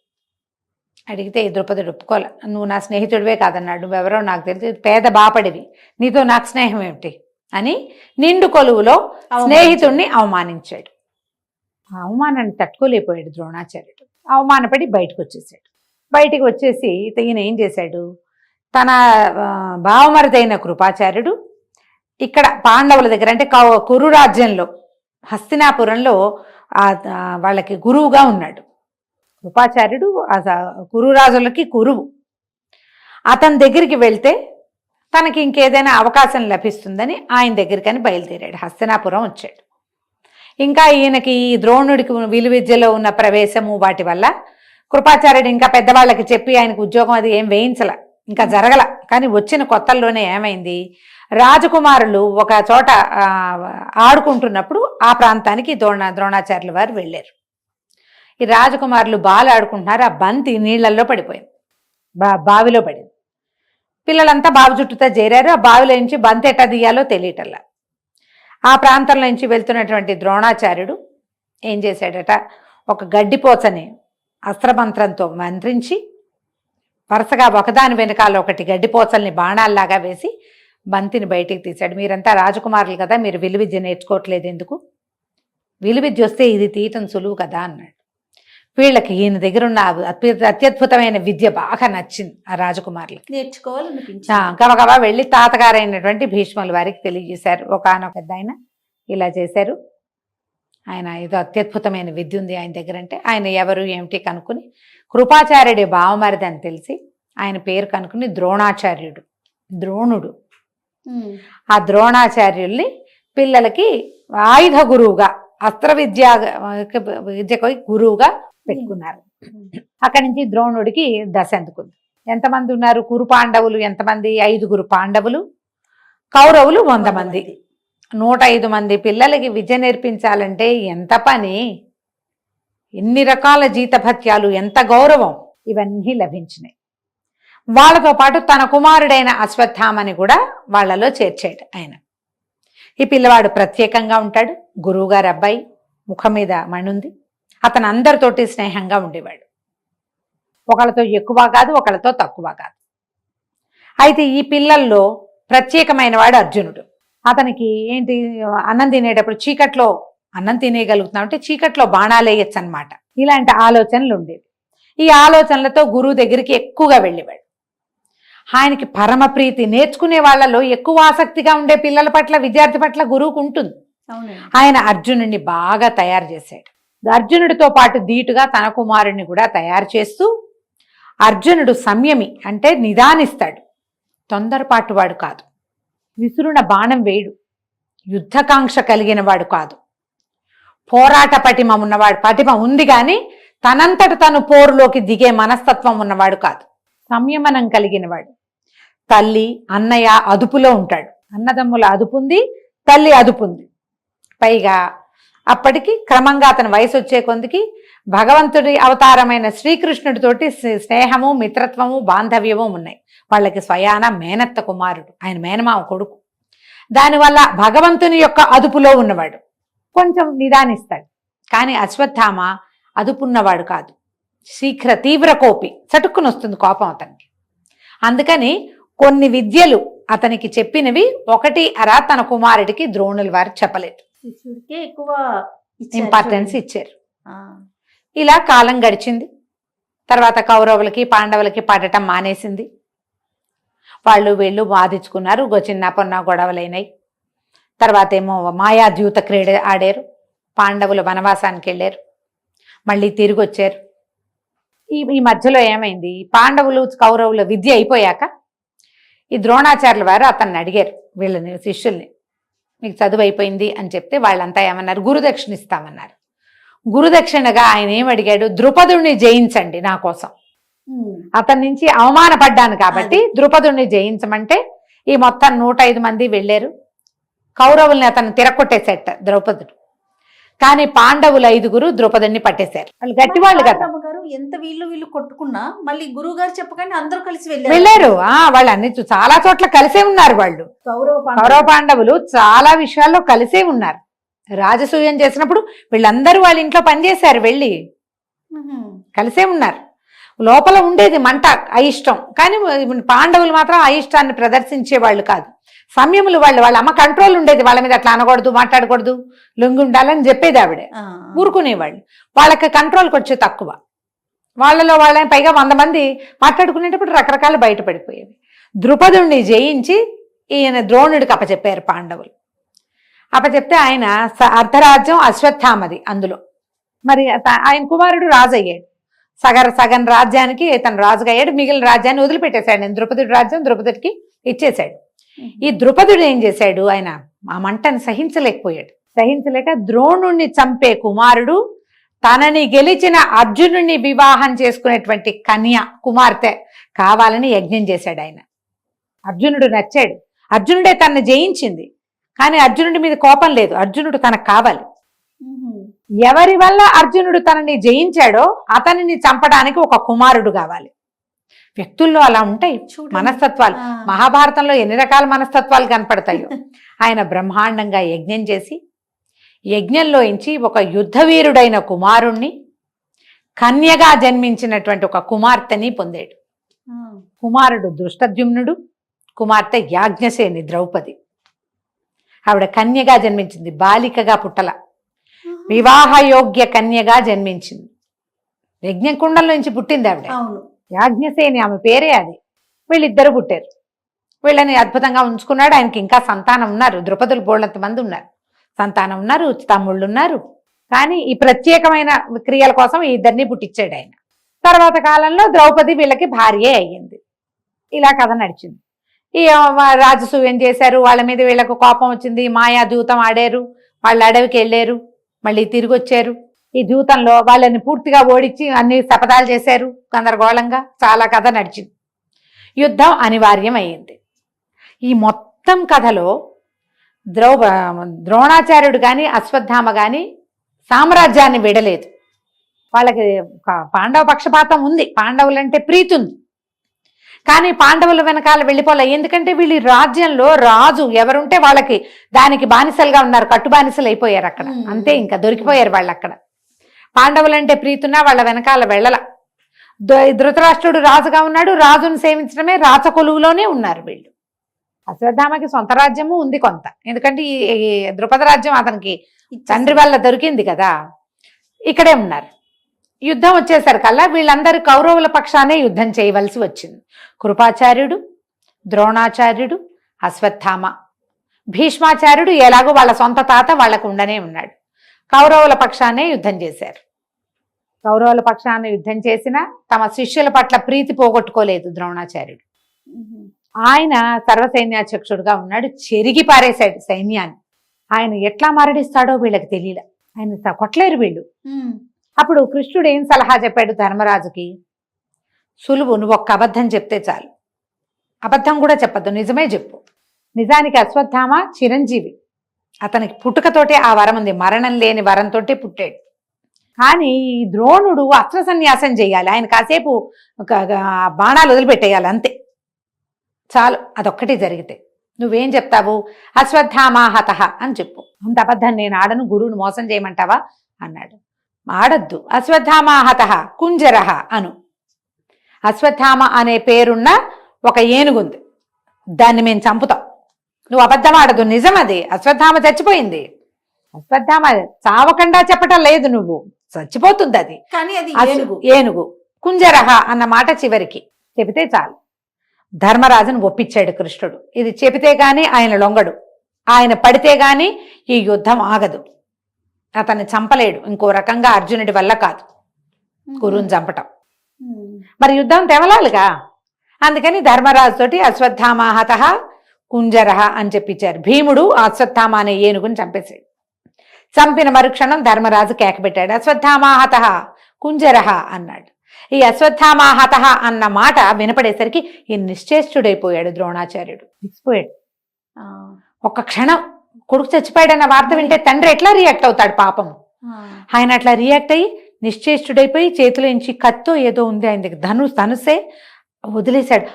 అడిగితే ద్రుపదుడు ఒప్పుకోలే. నువ్వు నా స్నేహితుడివే కాదన్నాడు, నువ్వెవరో నాకు తెలిసి పేద బాపడివి, నీతో నాకు స్నేహం ఏమిటి అని నిండు కొలువులో స్నేహితుడిని అవమానించాడు. ఆ అవమానాన్ని తట్టుకోలేకపోయాడు ద్రోణాచార్యుడు. అవమానపడి బయటకు వచ్చేసాడు. బయటికి వచ్చేసి ఈయన ఏం చేశాడు, తన భావమరిదైన కృపాచార్యుడు ఇక్కడ పాండవుల దగ్గర అంటే కురు రాజ్యంలో హస్తినాపురంలో వాళ్ళకి గురువుగా ఉన్నాడు. కృపాచార్యుడు కురురాజులకి గురువు. అతని దగ్గరికి వెళ్తే తనకి ఇంకేదైనా అవకాశం లభిస్తుందని ఆయన దగ్గరికని బయలుదేరాడు. హస్తినాపురం వచ్చాడు. ఇంకా ఈయనకి ద్రోణుడికి విలువిద్యలో ఉన్న ప్రవేశము వాటి వల్ల కృపాచార్యుడు ఇంకా పెద్దవాళ్ళకి చెప్పి ఆయనకు ఉద్యోగం అది ఏం వేయించల, ఇంకా జరగల. కానీ వచ్చిన కొత్తల్లోనే ఏమైంది, రాజకుమారులు ఒక చోట ఆడుకుంటున్నప్పుడు ఆ ప్రాంతానికి ద్రోణాచార్యుల వారు వెళ్ళారు. ఈ రాజకుమారులు బాలు ఆడుకుంటున్నారు. ఆ బంతి నీళ్లలో పడిపోయింది, బావిలో పడింది. పిల్లలంతా బావి చుట్టూతో చేరారు. ఆ బావిలో నుంచి బంతి ఎట్టా తీయాలో తెలియటల్లా. ఆ ప్రాంతంలో నుంచి వెళ్తున్నటువంటి ద్రోణాచార్యుడు ఏం చేశాడట, ఒక గడ్డిపోచని అస్త్రమంత్రంతో మంత్రించి వరుసగా ఒకదాని వెనకాల ఒకటి గడ్డిపోచల్ని బాణాల్లాగా వేసి బంతిని బయటికి తీశాడు. మీరంతా రాజకుమారులు కదా, మీరు విలువిద్య నేర్చుకోవట్లేదు ఎందుకు, విలువిద్య వస్తే ఇది తీయటం సులువు కదా అన్నాడు. వీళ్ళకి ఈయన దగ్గర ఉన్న అత్యద్భుతమైన విద్య బాగా నచ్చింది ఆ రాజకుమారులకి. నేర్చుకోవాలనిపించింది. గబగబా వెళ్ళి తాతగారైనటువంటి భీష్ముల వారికి తెలియజేశారు. ఒకనొక పెద్ద ఆయన ఇలా చేశారు, ఆయన ఏదో అత్యద్భుతమైన విద్య ఉంది ఆయన దగ్గర. అంటే ఆయన ఎవరు ఏమిటి కనుక్కుని కృపాచార్యుడి భావమరిది అని తెలిసి ఆయన పేరు కనుక్కుని ద్రోణాచార్యుడు, ద్రోణుడు. ఆ ద్రోణాచార్యుల్ని పిల్లలకి ఆయుధ గురువుగా, అస్త్ర విద్యకు గురువుగా పెట్టుకున్నారు. అక్కడి నుంచి ద్రోణుడికి దశ అందుకుంది. ఎంతమంది ఉన్నారు కురు పాండవులు, ఎంతమంది, 5 పాండవులు, కౌరవులు 100 మంది. 105 మంది పిల్లలకి విద్య నేర్పించాలంటే ఎంత పని, ఎన్ని రకాల జీతభత్యాలు, ఎంత గౌరవం, ఇవన్నీ లభించినాయి. వాళ్ళతో పాటు తన కుమారుడైన అశ్వత్థామని కూడా వాళ్ళలో చేర్చాడు ఆయన. ఈ పిల్లవాడు ప్రత్యేకంగా ఉంటాడు, గురువుగారు అబ్బాయి, ముఖం మీద మణుంది. అతను అందరితోటి స్నేహంగా ఉండేవాడు, ఒకళ్ళతో ఎక్కువ కాదు, ఒకళ్ళతో తక్కువ కాదు. అయితే ఈ పిల్లల్లో ప్రత్యేకమైన వాడు అర్జునుడు. అతనికి ఏంటి, అన్నం తినేటప్పుడు చీకట్లో అన్నం తినేయగలుగుతున్నాం అంటే చీకట్లో బాణాలు వేయచ్చు అనమాట. ఇలాంటి ఆలోచనలు ఉండేవి. ఈ ఆలోచనలతో గురువు దగ్గరికి ఎక్కువగా వెళ్ళేవాడు. ఆయనకి పరమ ప్రీతి, నేర్చుకునే వాళ్ళలో ఎక్కువ ఆసక్తిగా ఉండే పిల్లల పట్ల, విద్యార్థి పట్ల గురువుకు ఉంటుంది. ఆయన అర్జునుడిని బాగా తయారు చేశాడు. అర్జునుడితో పాటు ధీటుగా తన కుమారుడిని కూడా తయారు చేస్తూ, అర్జునుడు సంయమి అంటే నిదానిస్తాడు, తొందరపాటు వాడు కాదు, విసురున బాణం వేయుడు, యుద్ధకాంక్ష కలిగిన వాడు కాదు, పోరాట పటిమ ఉన్నవాడు. పటిమ ఉంది కానీ తనంతట తను పోరులోకి దిగే మనస్తత్వం ఉన్నవాడు కాదు, సంయమనం కలిగినవాడు. తల్లి అన్నయ్య అదుపులో ఉంటాడు, అన్నదమ్ముల అదుపుంది, తల్లి అదుపుంది. పైగా అప్పటికి క్రమంగా అతని వయసు వచ్చే కొందికి భగవంతుడి అవతారమైన శ్రీకృష్ణుడితోటి స్నేహము, మిత్రత్వము, బాంధవ్యము ఉన్నాయి. వాళ్ళకి స్వయాన మేనత్త కుమారుడు, ఆయన మేనమామ కొడుకు. దానివల్ల భగవంతుని యొక్క అదుపులో ఉన్నవాడు, కొంచెం నిదానిస్తాడు. కానీ అశ్వత్థామ అదుపున్నవాడు కాదు, శీఘ్ర తీవ్ర కోపి, చటుక్కుని వస్తుంది కోపం అతనికి. అందుకని కొన్ని విద్యలు అతనికి చెప్పినవి ఒకటి అరా తన కుమారుడికి ద్రోణుల వారు చెప్పలేదు, శిష్యుడికే ఎక్కువ ఇంపార్టెన్స్ ఇచ్చారు. ఇలా కాలం గడిచింది. తర్వాత కౌరవులకి పాండవులకి పడటం మానేసింది. వాళ్ళు వీళ్ళు బాధించుకున్నారు, చిన్న పొన్న గొడవలైనాయి. తర్వాత ఏమో మాయాద్యూత క్రీడ ఆడారు, పాండవులు వనవాసానికి వెళ్ళారు, మళ్ళీ తిరిగి వచ్చారు. ఈ మధ్యలో ఏమైంది, పాండవులు కౌరవుల విద్య అయిపోయాక ఈ ద్రోణాచార్యుల వారు అతన్ని అడిగారు, వీళ్ళని శిష్యుల్ని, మీకు చదువు అయిపోయింది అని చెప్తే వాళ్ళంతా ఏమన్నారు, గురుదక్షిణ ఇస్తామన్నారు. గురుదక్షిణగా ఆయన ఏం అడిగాడు, ద్రుపదుడిని జయించండి నా కోసం. అతని నుంచి అవమానపడ్డాను కాబట్టి ద్రుపదుడిని జయించమంటే ఈ మొత్తం 105 మంది వెళ్ళారు. కౌరవుల్ని అతను తిరగొట్టేసేట ద్రౌపదుడు. కానీ పాండవులు 5 ద్రుపదుడిని పట్టేశారు. వాళ్ళు గట్టివాళ్ళు కదా, ఎంత వీళ్ళు కొట్టుకున్నా మళ్ళీ గురువు గారు చెప్పగానే అందరూ కలిసి వెళ్ళారు. వాళ్ళు అన్ని చాలా చోట్ల కలిసే ఉన్నారు. వాళ్ళు కౌరవ పాండవులు చాలా విషయాల్లో కలిసే ఉన్నారు. రాజసూయం చేసినప్పుడు వీళ్ళందరూ వాళ్ళ ఇంట్లో పనిచేశారు, వెళ్ళి కలిసే ఉన్నారు. లోపల ఉండేది మంట, అయిష్టం. కానీ పాండవులు మాత్రం అయిష్టాన్ని ప్రదర్శించే వాళ్ళు కాదు, సంయములు వాళ్ళు. వాళ్ళ అమ్మ కంట్రోల్ ఉండేది, వాళ్ళ మీద అట్లా అనకూడదు, మాట్లాడకూడదు, లొంగి ఉండాలని చెప్పేది ఆవిడ. ఊరుకునేవాళ్ళు. వాళ్ళకి కంట్రోల్కి వచ్చే తక్కువ. వాళ్ళలో వాళ్ళని పైగా 100 మంది మాట్లాడుకునేటప్పుడు రకరకాలు బయటపడిపోయేవి. ద్రుపదుడిని జయించి ఈయన ద్రోణుడికి అప్పచెప్పారు పాండవులు. అప్పచెప్తే ఆయన అర్ధరాజ్యం అశ్వత్థామది అందులో. మరి ఆయన కుమారుడు రాజు అయ్యాడు. సగం రాజ్యానికి తను రాజుగా అయ్యాడు, మిగిలిన రాజ్యాన్ని వదిలిపెట్టేశాడు. నేను ద్రుపదుడి రాజ్యం ద్రుపదుడికి ఇచ్చేశాడు. ఈ ద్రుపదుడు ఏం చేశాడు, ఆయన ఆ మంటను సహించలేక ద్రోణుణ్ణి చంపే కుమారుడు తనని గెలిచిన అర్జునుడిని వివాహం చేసుకునేటువంటి కన్య కుమార్తె కావాలని యజ్ఞం చేశాడు ఆయన. అర్జునుడు నచ్చాడు, అర్జునుడే తనని జయించింది. కానీ అర్జునుడి మీద కోపం లేదు, అర్జునుడు తనకు కావాలి. ఎవరి వల్ల అర్జునుడు తనని జయించాడో అతనిని చంపడానికి ఒక కుమారుడు కావాలి. వ్యక్తుల్లో అలా ఉంటాయి మనస్తత్వాలు. మహాభారతంలో ఎన్ని రకాల మనస్తత్వాలు కనపడతాయో. ఆయన బ్రహ్మాండంగా యజ్ఞం చేసి యజ్ఞంలోంచి ఒక యుద్ధవీరుడైన కుమారుణ్ణి, కన్యగా జన్మించినటువంటి ఒక కుమార్తెని పొందాడు. కుమారుడు దృష్టద్యుమ్నుడు, కుమార్తె యాజ్ఞసేని ద్రౌపది. ఆవిడ కన్యగా జన్మించింది, బాలికగా పుట్టల, వివాహయోగ్య కన్యగా జన్మించింది. యజ్ఞకుండంలో నుంచి పుట్టింది ఆవిడ. యాజ్ఞసేని ఆమె పేరే అది. వీళ్ళిద్దరు పుట్టారు. వీళ్ళని అద్భుతంగా ఉంచుకున్నాడు. ఆయనకి ఇంకా సంతానం ఉన్నారు, ద్రుపదులు బోళ్ళంత మంది ఉన్నారు, సంతానం ఉన్నారు, తమ్ముళ్ళు ఉన్నారు. కానీ ఈ ప్రత్యేకమైన క్రియల కోసం ఈ ఇద్దరిని పుట్టించాడు ఆయన. తర్వాత కాలంలో ద్రౌపది వీళ్ళకి భార్యే అయ్యింది. ఇలా కథ నడిచింది. ఈ రాజసూయం చేశారు, వాళ్ళ మీద వీళ్ళకు కోపం వచ్చింది, మాయా దూతం ఆడారు, వాళ్ళు అడవికి వెళ్ళారు, మళ్ళీ తిరిగి వచ్చారు. ఈ దూతంలో వాళ్ళని పూర్తిగా ఓడించి అన్ని శపథాలు చేశారు గందరగోళంగా. చాలా కథ నడిచింది. యుద్ధం అనివార్యం అయ్యింది. ఈ మొత్తం కథలో ద్రోణాచార్యుడు కానీ అశ్వత్థామ కానీ సామ్రాజ్యాన్ని విడలేదు. వాళ్ళకి పాండవ పక్షపాతం ఉంది, పాండవులంటే ప్రీతి ఉంది. కానీ పాండవుల వెనకాల వెళ్ళిపోలే. ఎందుకంటే వీళ్ళు రాజ్యంలో రాజు ఎవరుంటే వాళ్ళకి దానికి బానిసలుగా ఉన్నారు, కట్టు బానిసలు అయిపోయారు అక్కడ. అంతే, ఇంకా దొరికిపోయారు వాళ్ళు అక్కడ. పాండవులంటే ప్రీతున్నా వాళ్ళ వెనకాల వెళ్ళల. ధృతరాష్ట్రుడు రాజుగా ఉన్నాడు, రాజును సేవించడమే రాచకొలువులోనే ఉన్నారు వీళ్ళు. అశ్వత్థామకి సొంత రాజ్యము ఉంది కొంత, ఎందుకంటే ఈ ద్రుపద రాజ్యం అతనికి తండ్రి వల్ల దొరికింది కదా. ఇక్కడే ఉన్నారు. యుద్ధం వచ్చేసరికల్లా వీళ్ళందరూ కౌరవుల పక్షానే యుద్ధం చేయవలసి వచ్చింది. కృపాచార్యుడు, ద్రోణాచార్యుడు, అశ్వత్థామ, భీష్మాచార్యుడు ఎలాగో వాళ్ళ సొంత తాత వాళ్ళకు ఉండనే ఉన్నాడు. కౌరవుల పక్షానే యుద్ధం చేశారు. కౌరవుల పక్షాన యుద్ధం చేసినా తమ శిష్యుల పట్ల ప్రీతి పోగొట్టుకోలేదు ద్రోణాచార్యుడు. ఆయన సర్వసైన్యాధ్యక్షుడుగా ఉన్నాడు, చెరిగి పారేశాడు సైన్యాన్ని. ఆయన ఎట్లా మరణిస్తాడో వీళ్ళకి తెలియలే. ఆయన కొట్టలేరు వీళ్ళు. అప్పుడు కృష్ణుడు ఏం సలహా చెప్పాడు ధర్మరాజుకి? సులువు, నువ్వు ఒక్క అబద్ధం చెప్తే చాలు. అబద్ధం కూడా చెప్పద్దు, నిజమే చెప్పు. నిజానికి అశ్వత్థామ చిరంజీవి, అతనికి పుట్టుకతోటే ఆ వరం ఉంది, మరణం లేని వరంతోటే పుట్టాడు. కానీ ఈ ద్రోణుడు అస్త్ర సన్యాసం చేయాలి, ఆయన కాసేపు బాణాలు వదిలిపెట్టేయాలి, అంతే చాలు. అదొక్కటి జరిగితే నువ్వేం చెప్తావు? అశ్వత్థామాహత అని చెప్పు. అంత అబద్ధం నేను ఆడను, గురువుని మోసం చేయమంటావా అన్నాడు. ఆడద్దు, అశ్వత్థామాహత కుంజరహ అను. అశ్వత్థామ అనే పేరున్న ఒక ఏనుగుంది, దాన్ని మేము చంపుతాం. నువ్వు అబద్ధం ఆడదు, నిజం అది. అశ్వత్థామ చచ్చిపోయింది. అశ్వత్థామ చావకుండా చెప్పటం లేదు, నువ్వు చచ్చిపోతుంది అది. కానీ అది ఏనుగు. కుంజరహ అన్న మాట చివరికి చెబితే చాలు. ధర్మరాజును ఒప్పించాడు కృష్ణుడు. ఇది చెబితే గాని ఆయన లొంగడు, ఆయన పడితే గాని ఈ యుద్ధం ఆగదు. అతన్ని చంపలేడు ఇంకో రకంగా, అర్జునుడి వల్ల కాదు గురువుని చంపటం. మరి యుద్ధం తెవలాలిగా, అందుకని ధర్మరాజు తోటి అశ్వత్థామాహత కుంజరహ అని చెప్పించారు. భీముడు అశ్వత్థామ అనే ఏనుగుని చంపేశాడు. చంపిన మరుక్షణం ధర్మరాజు కేకబెట్టాడు, అశ్వత్థామాహత కుంజరహ అన్నాడు. ఈ అశ్వత్థామాహత అన్న మాట వినపడేసరికి ఈ నిశ్చేష్టుడైపోయాడు ద్రోణాచార్యుడు, విసిపోయాడు. ఒక్క క్షణం కొడుకు చచ్చిపోయాడన్న వార్త వింటే తండ్రి ఎట్లా రియాక్ట్ అవుతాడు పాపం. ఆయన అట్లా రియాక్ట్ అయ్యి నిశ్చేష్టుడైపోయి చేతిలోంచి కత్తో ఏదో ఉంది ఆయన దగ్గర, ధనుసే వదిలేశాడు.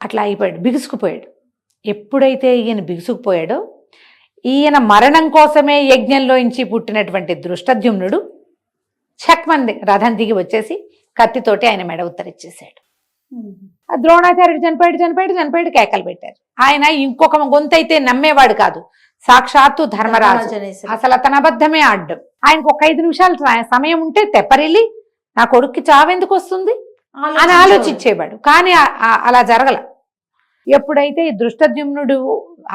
అట్లా అయిపోయాడు, బిగుసుకుపోయాడు. ఎప్పుడైతే ఈయన బిగుసుకుపోయాడో, ఈయన మరణం కోసమే యజ్ఞంలోంచి పుట్టినటువంటి దృష్టద్యుమ్నుడు చక్మంది రథం దిగి వచ్చేసి కత్తితోటి ఆయన మెడ ఉత్తరిచ్చేసాడు. ద్రోణాచార్యుడు చనిపోయాడు కేకలు పెట్టారు. ఆయన ఇంకొక గొంతైతే నమ్మేవాడు కాదు, సాక్షాత్తు ధర్మరాజు. అసలు అతను అబద్ధమే ఆడ్డం. ఆయనకు ఒక 5 నిమిషాలు సమయం ఉంటే తెప్పరిల్లి నా కొడుక్కి చావెందుకు వస్తుంది అని ఆలోచించేవాడు. కానీ అలా జరగల. ఎప్పుడైతే ఈ దృష్టద్యుమ్నుడు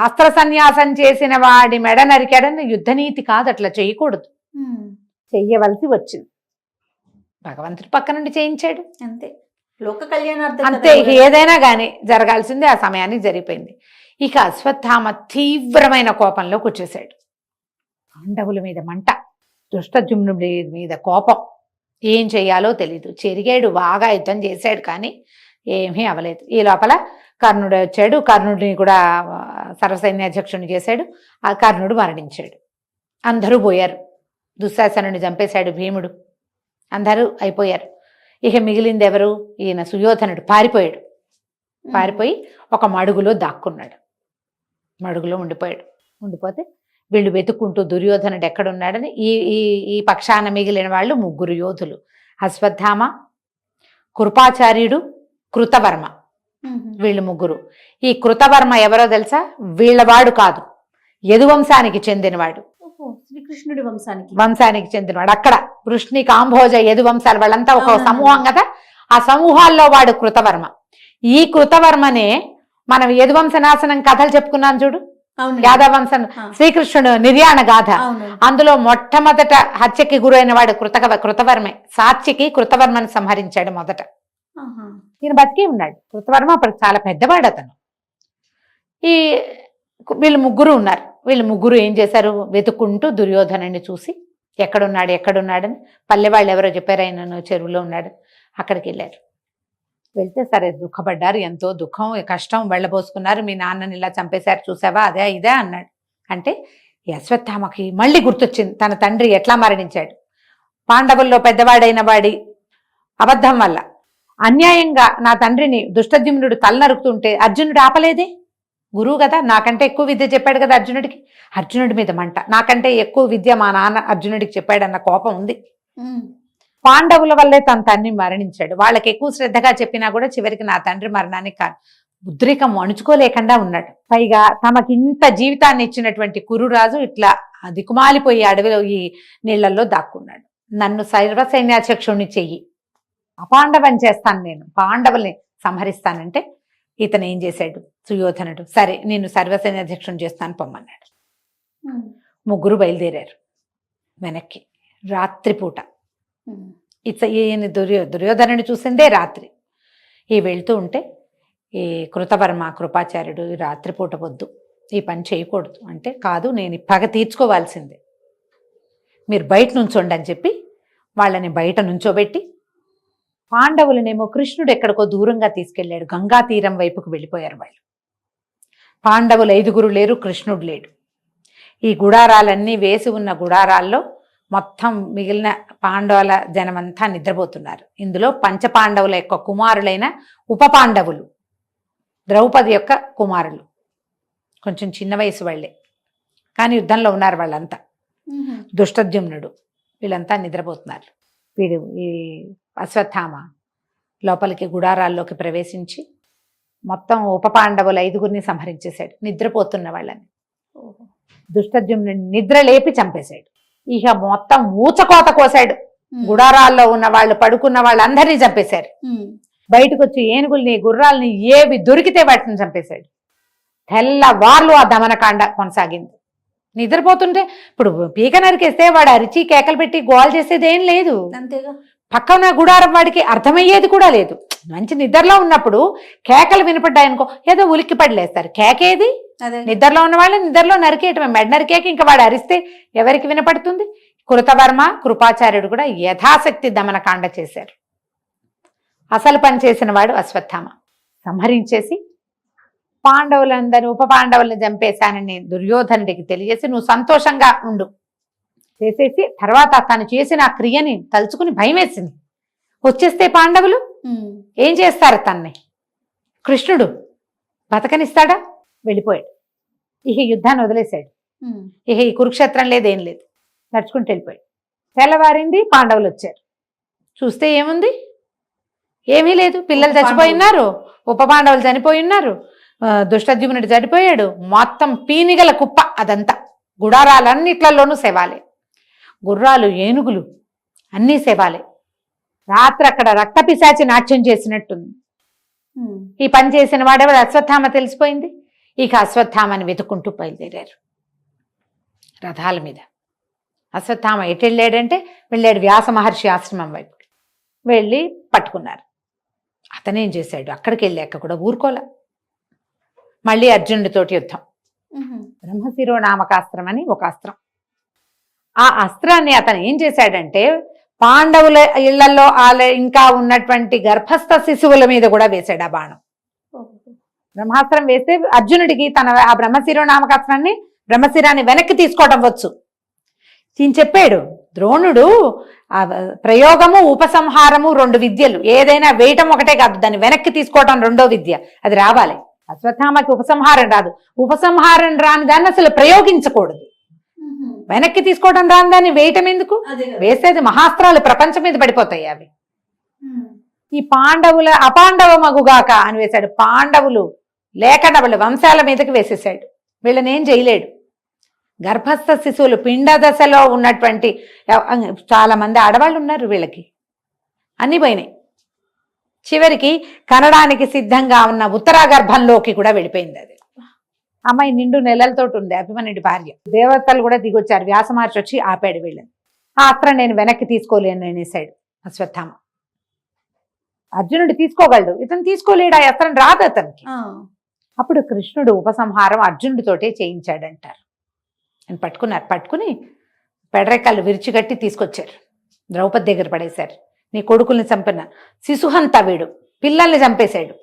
అస్త్ర సన్యాసం చేసిన వాడి మెడ నరికాడని, యుద్ధనీతి కాదు, అట్లా చేయకూడదు, చెయ్యవలసి వచ్చింది. భగవంతుడి పక్క నుండి చేయించాడు, అంతే. లోక కళ్యాణార్థం అంతే. ఏదైనా కానీ జరగాల్సిందే, ఆ సమయానికి జరిగిపోయింది. ఇక అశ్వత్థామ తీవ్రమైన కోపంలోకి వచ్చేసాడు. పాండవుల మీద మంట, దృష్టద్యుమ్నుడి మీద కోపం. ఏం చెయ్యాలో తెలీదు. చెరిగాడు, బాగా యుద్ధం చేశాడు, కానీ ఏమీ అవలేదు. ఈ లోపల కర్ణుడు వచ్చాడు. కర్ణుడిని కూడా సర్వసైన్యాధ్యక్షుడిని చేశాడు. ఆ కర్ణుడు మరణించాడు. అందరూ పోయారు. దుశ్శాసనుడిని చంపేశాడు భీముడు. అందరూ అయిపోయారు. ఇక మిగిలింది ఎవరు? ఈయన సుయోధనుడు పారిపోయాడు. పారిపోయి ఒక మడుగులో దాక్కున్నాడు. మడుగులో ఉండిపోతే వీళ్ళు వెతుక్కుంటూ దుర్యోధనుడు ఎక్కడున్నాడని ఈ పక్షాన మిగిలిన వాళ్ళు 3 యోధులు, అశ్వత్థామ, కృపాచార్యుడు, కృతవర్మ. వీళ్ళు 3. ఈ కృతవర్మ ఎవరో తెలుసా? వీళ్ళవాడు కాదు, యదువంశానికి చెందినవాడు. శ్రీకృష్ణుడి వంశానికి చెందినవాడు. అక్కడ వృష్ణి, కాంభోజ, యదువంశాలు వాళ్ళంతా ఒక సమూహం కదా, ఆ సమూహాల్లో వాడు కృతవర్మ. ఈ కృతవర్మనే మనం యదువంశ నాశనం కథలు చెప్పుకున్నాం చూడు, యాదవంశం, శ్రీకృష్ణుడు నిర్యాణ గాథ, అందులో మొట్టమొదట హత్యకి గురైన వాడు కృతవర్మే. సాత్యకి కృతవర్మను సంహరించాడు మొదట. ఈయన బతికే ఉన్నాడు. కృతవర్మ అప్పుడు చాలా పెద్దవాడు అతను. వీళ్ళు 3 ఉన్నారు. వీళ్ళు 3 ఏం చేశారు? వెతుక్కుంటూ దుర్యోధనుడిని చూసి ఎక్కడున్నాడని పల్లెవాళ్ళు ఎవరో చెప్పారు, ఆయన చెరువులో ఉన్నాడు. అక్కడికి వెళ్ళారు. వెళ్తే సరే దుఃఖపడ్డారు, ఎంతో దుఃఖం కష్టం వెళ్ళబోసుకున్నారు. మీ నాన్నని ఇలా చంపేశారు చూసావా, అదే ఇదే అన్నాడు. అంటే అశ్వత్థామకి మళ్ళీ గుర్తొచ్చింది తన తండ్రి ఎట్లా మరణించాడు. పాండవుల్లో పెద్దవాడైన వాడి అబద్ధం వల్ల అన్యాయంగా నా తండ్రిని దుష్టద్యుమ్నుడు తలనరుకుతుంటే అర్జునుడు ఆపలేదే. గురువు కదా, నాకంటే ఎక్కువ విద్య చెప్పాడు కదా అర్జునుడికి. అర్జునుడి మీద మంట, నాకంటే ఎక్కువ విద్య మా నాన్న అర్జునుడికి చెప్పాడన్న కోపం ఉంది. పాండవుల వల్లే తన తండ్రి మరణించాడు. వాళ్ళకి ఎక్కువ శ్రద్ధగా చెప్పినా కూడా చివరికి నా తండ్రి మరణానికి ఉద్రేకం అణుచుకోలేకుండా ఉన్నాడు. పైగా తమకి ఇంత జీవితాన్ని ఇచ్చినటువంటి కురురాజు ఇట్లా దిక్కుమాలిపోయి అడవిలో ఈ నీళ్లలో దాక్కున్నాడు. నన్ను సర్వసైన్యాధ్యక్షుడిని చెయ్యి, అపాండవం చేస్తాను, నేను పాండవుల్ని సంహరిస్తానంటే ఇతను ఏం చేశాడు? సుయోధనుడు, సరే నేను సర్వసైన్యాధ్యక్షుడిని చేస్తాను పొమ్మన్నాడు. 3 బయలుదేరారు వెనక్కి. రాత్రిపూట ఈయన దుర్యోధనుని చూసిందే రాత్రి. వెళ్తూ ఉంటే ఈ కృతవర్మ, కృపాచార్యుడు రాత్రిపూట వద్దు, ఈ పని చేయకూడదు అంటే, కాదు నేను పగ తీర్చుకోవాల్సిందే, మీరు బయట నుంచోండి అని చెప్పి వాళ్ళని బయట నుంచోబెట్టి పాండవులనేమో కృష్ణుడు ఎక్కడికో దూరంగా తీసుకెళ్ళాడు. గంగా తీరం వైపుకు వెళ్ళిపోయారు వాళ్ళు. పాండవులు 5 లేరు, కృష్ణుడు లేడు. ఈ గుడారాలన్నీ వేసి ఉన్న గుడారాల్లో మొత్తం మిగిలిన పాండవుల జనమంతా నిద్రపోతున్నారు. ఇందులో పంచపాండవుల యొక్క కుమారులైన ఉప పాండవులు, ద్రౌపది యొక్క కుమారులు, కొంచెం చిన్న వయసు వాళ్ళే కానీ యుద్ధంలో ఉన్నారు వాళ్ళంతా. దుష్టద్యుమ్నుడు, వీళ్ళంతా నిద్రపోతున్నారు. వీడు ఈ అశ్వత్థామ లోపలికి గుడారాల్లోకి ప్రవేశించి మొత్తం ఉప పాండవులు 5 సంహరించేశాడు, నిద్రపోతున్న వాళ్ళని. దుష్టద్యుమ్నుడిని నిద్ర లేపి చంపేశాడు. ఇక మొత్తం ఊచకోత కోసాడు. గుడారాల్లో ఉన్న వాళ్ళు, పడుకున్న వాళ్ళందరినీ చంపేశారు. బయటకు వచ్చి ఏనుగుల్ని, గుర్రాలని ఏవి దొరికితే వాటిని చంపేశాడు. తెల్లవార్లు ఆ దమనకాండ కొనసాగింది. నిద్రపోతుంటే ఇప్పుడు పీక నరికేస్తే వాడు అరిచి కేకలు పెట్టి గోల్ చేసేది ఏం లేదు. అంతేగా. పక్కన గుడారం వాడికి అర్థమయ్యేది కూడా లేదు. మంచి నిద్రలో ఉన్నప్పుడు కేకలు వినపడ్డాయనుకో ఏదో ఉలిక్కి పడిలేస్తారు. కేకేది? నిద్రలో ఉన్న వాళ్ళని నిద్రలో నరికేయటమే. మెడ నరికేక ఇంకా వాడు అరిస్తే ఎవరికి వినపడుతుంది? కృతవర్మ, కృపాచార్యుడు కూడా యథాశక్తి దమనకాండ చేశారు. అసలు పని చేసిన వాడు అశ్వత్థామ. సంహరించేసి పాండవులందరూ ఉప పాండవుల్ని చంపేశానని దుర్యోధనుడికి తెలియజేసి నువ్వు సంతోషంగా ఉండు చేసేసి, తర్వాత తను చేసిన ఆ క్రియని తలుచుకుని భయం వేసింది. వచ్చేస్తే పాండవులు ఏం చేస్తారు? తన్ని కృష్ణుడు బతకనిస్తాడా? వెళ్ళిపోయాడు. ఇక యుద్ధాన్ని వదిలేశాడు. ఇక ఈ కురుక్షేత్రం లేదేం లేదు, నడుచుకుంటూ వెళ్ళిపోయాడు. తెల్లవారింది, పాండవులు వచ్చారు. చూస్తే ఏముంది? ఏమీ లేదు. పిల్లలు చచ్చిపోయి ఉన్నారు, ఉప పాండవులు చనిపోయి ఉన్నారు, దుష్టద్యుమ్నుడు చనిపోయాడు. మొత్తం పీనిగల కుప్ప అదంతా. గుడారాలన్నిట్లలోనూ శవాలే, గుర్రాలు, ఏనుగులు అన్నీ శవాలే. రాత్రి అక్కడ రక్తపిశాచి నాట్యం చేసినట్టుంది. ఈ పని చేసిన వాడెవడు? అశ్వత్థామ. తెలిసిపోయింది. ఇక అశ్వత్థామని వెతుక్కుంటూ బయలుదేరారు రథాల మీద. అశ్వత్థామ ఎటు వెళ్ళాడంటే వెళ్ళాడు వ్యాస మహర్షి ఆశ్రమం వైపు. వెళ్ళి పట్టుకున్నారు. అతనేం చేశాడు? అక్కడికి వెళ్ళాక కూడా ఊరుకోలే. మళ్ళీ అర్జునుడితోటి యుద్ధం. బ్రహ్మశిరోనామకాస్త్రం అని ఒక అస్త్రం. ఆ అస్త్రాన్ని అతను ఏం చేశాడంటే పాండవుల ఇళ్లలో ఇంకా ఉన్నటువంటి గర్భస్థ శిశువుల మీద కూడా వేశాడు ఆ బాణం. బ్రహ్మాస్త్రం వేస్తే అర్జునుడికి తన ఆ బ్రహ్మశిరోనామకాస్త్రాన్ని, బ్రహ్మశిరాన్ని వెనక్కి తీసుకోవటం వచ్చు. ఈయన చెప్పాడు ద్రోణుడు, ఆ ప్రయోగము ఉపసంహారము 2 విద్యలు. ఏదైనా వేయటం ఒకటే కాదు, దాన్ని వెనక్కి తీసుకోవటం 2వ విద్య. అది రావాలి. అశ్వత్థామకి ఉపసంహారం రాదు. ఉపసంహారం రాని దాన్ని అసలు ప్రయోగించకూడదు. వెనక్కి తీసుకోవడం రాని దాన్ని వేయటం ఎందుకు? వేసేది మహాస్త్రాలు ప్రపంచం మీద పడిపోతాయి అవి. ఈ పాండవుల అపాండవ మగుగాక అని వేశాడు. పాండవులు లేకుండా వాళ్ళ వంశాల మీదకి వేసేసాడు. వీళ్ళని ఏం చేయలేడు. గర్భస్థ శిశువులు, పిండ దశలో ఉన్నటువంటి చాలా మంది ఆడవాళ్ళు ఉన్నారు. వీళ్ళకి అన్ని పోయినాయి. చివరికి కనడానికి సిద్ధంగా ఉన్న ఉత్తరా గర్భంలోకి కూడా వెళ్ళిపోయింది. అది అమ్మాయి నిండు నెలలతోటి ఉంది, అభిమన్యుడి భార్య. దేవతలు కూడా దిగొచ్చారు. వ్యాస మహర్షి వచ్చి ఆపాడు వీళ్ళని. ఆ అస్త్రం నేను వెనక్కి తీసుకోలేను అనేసాడు అశ్వత్థామ. అర్జునుడు తీసుకోగలడు, ఇతను తీసుకోలేడు. ఆ అస్త్రం రాదు అతనికి. అప్పుడు కృష్ణుడు ఉపసంహారం అర్జునుడితోటే చేయించాడంటారు. అని పట్టుకుని పెడరెక్కలు విరిచిగట్టి తీసుకొచ్చారు. ద్రౌపది దగ్గర పడేశారు. నీ కొడుకుల్ని చంపిన శిశుహంత వీడు, పిల్లల్ని చంపేశాడు.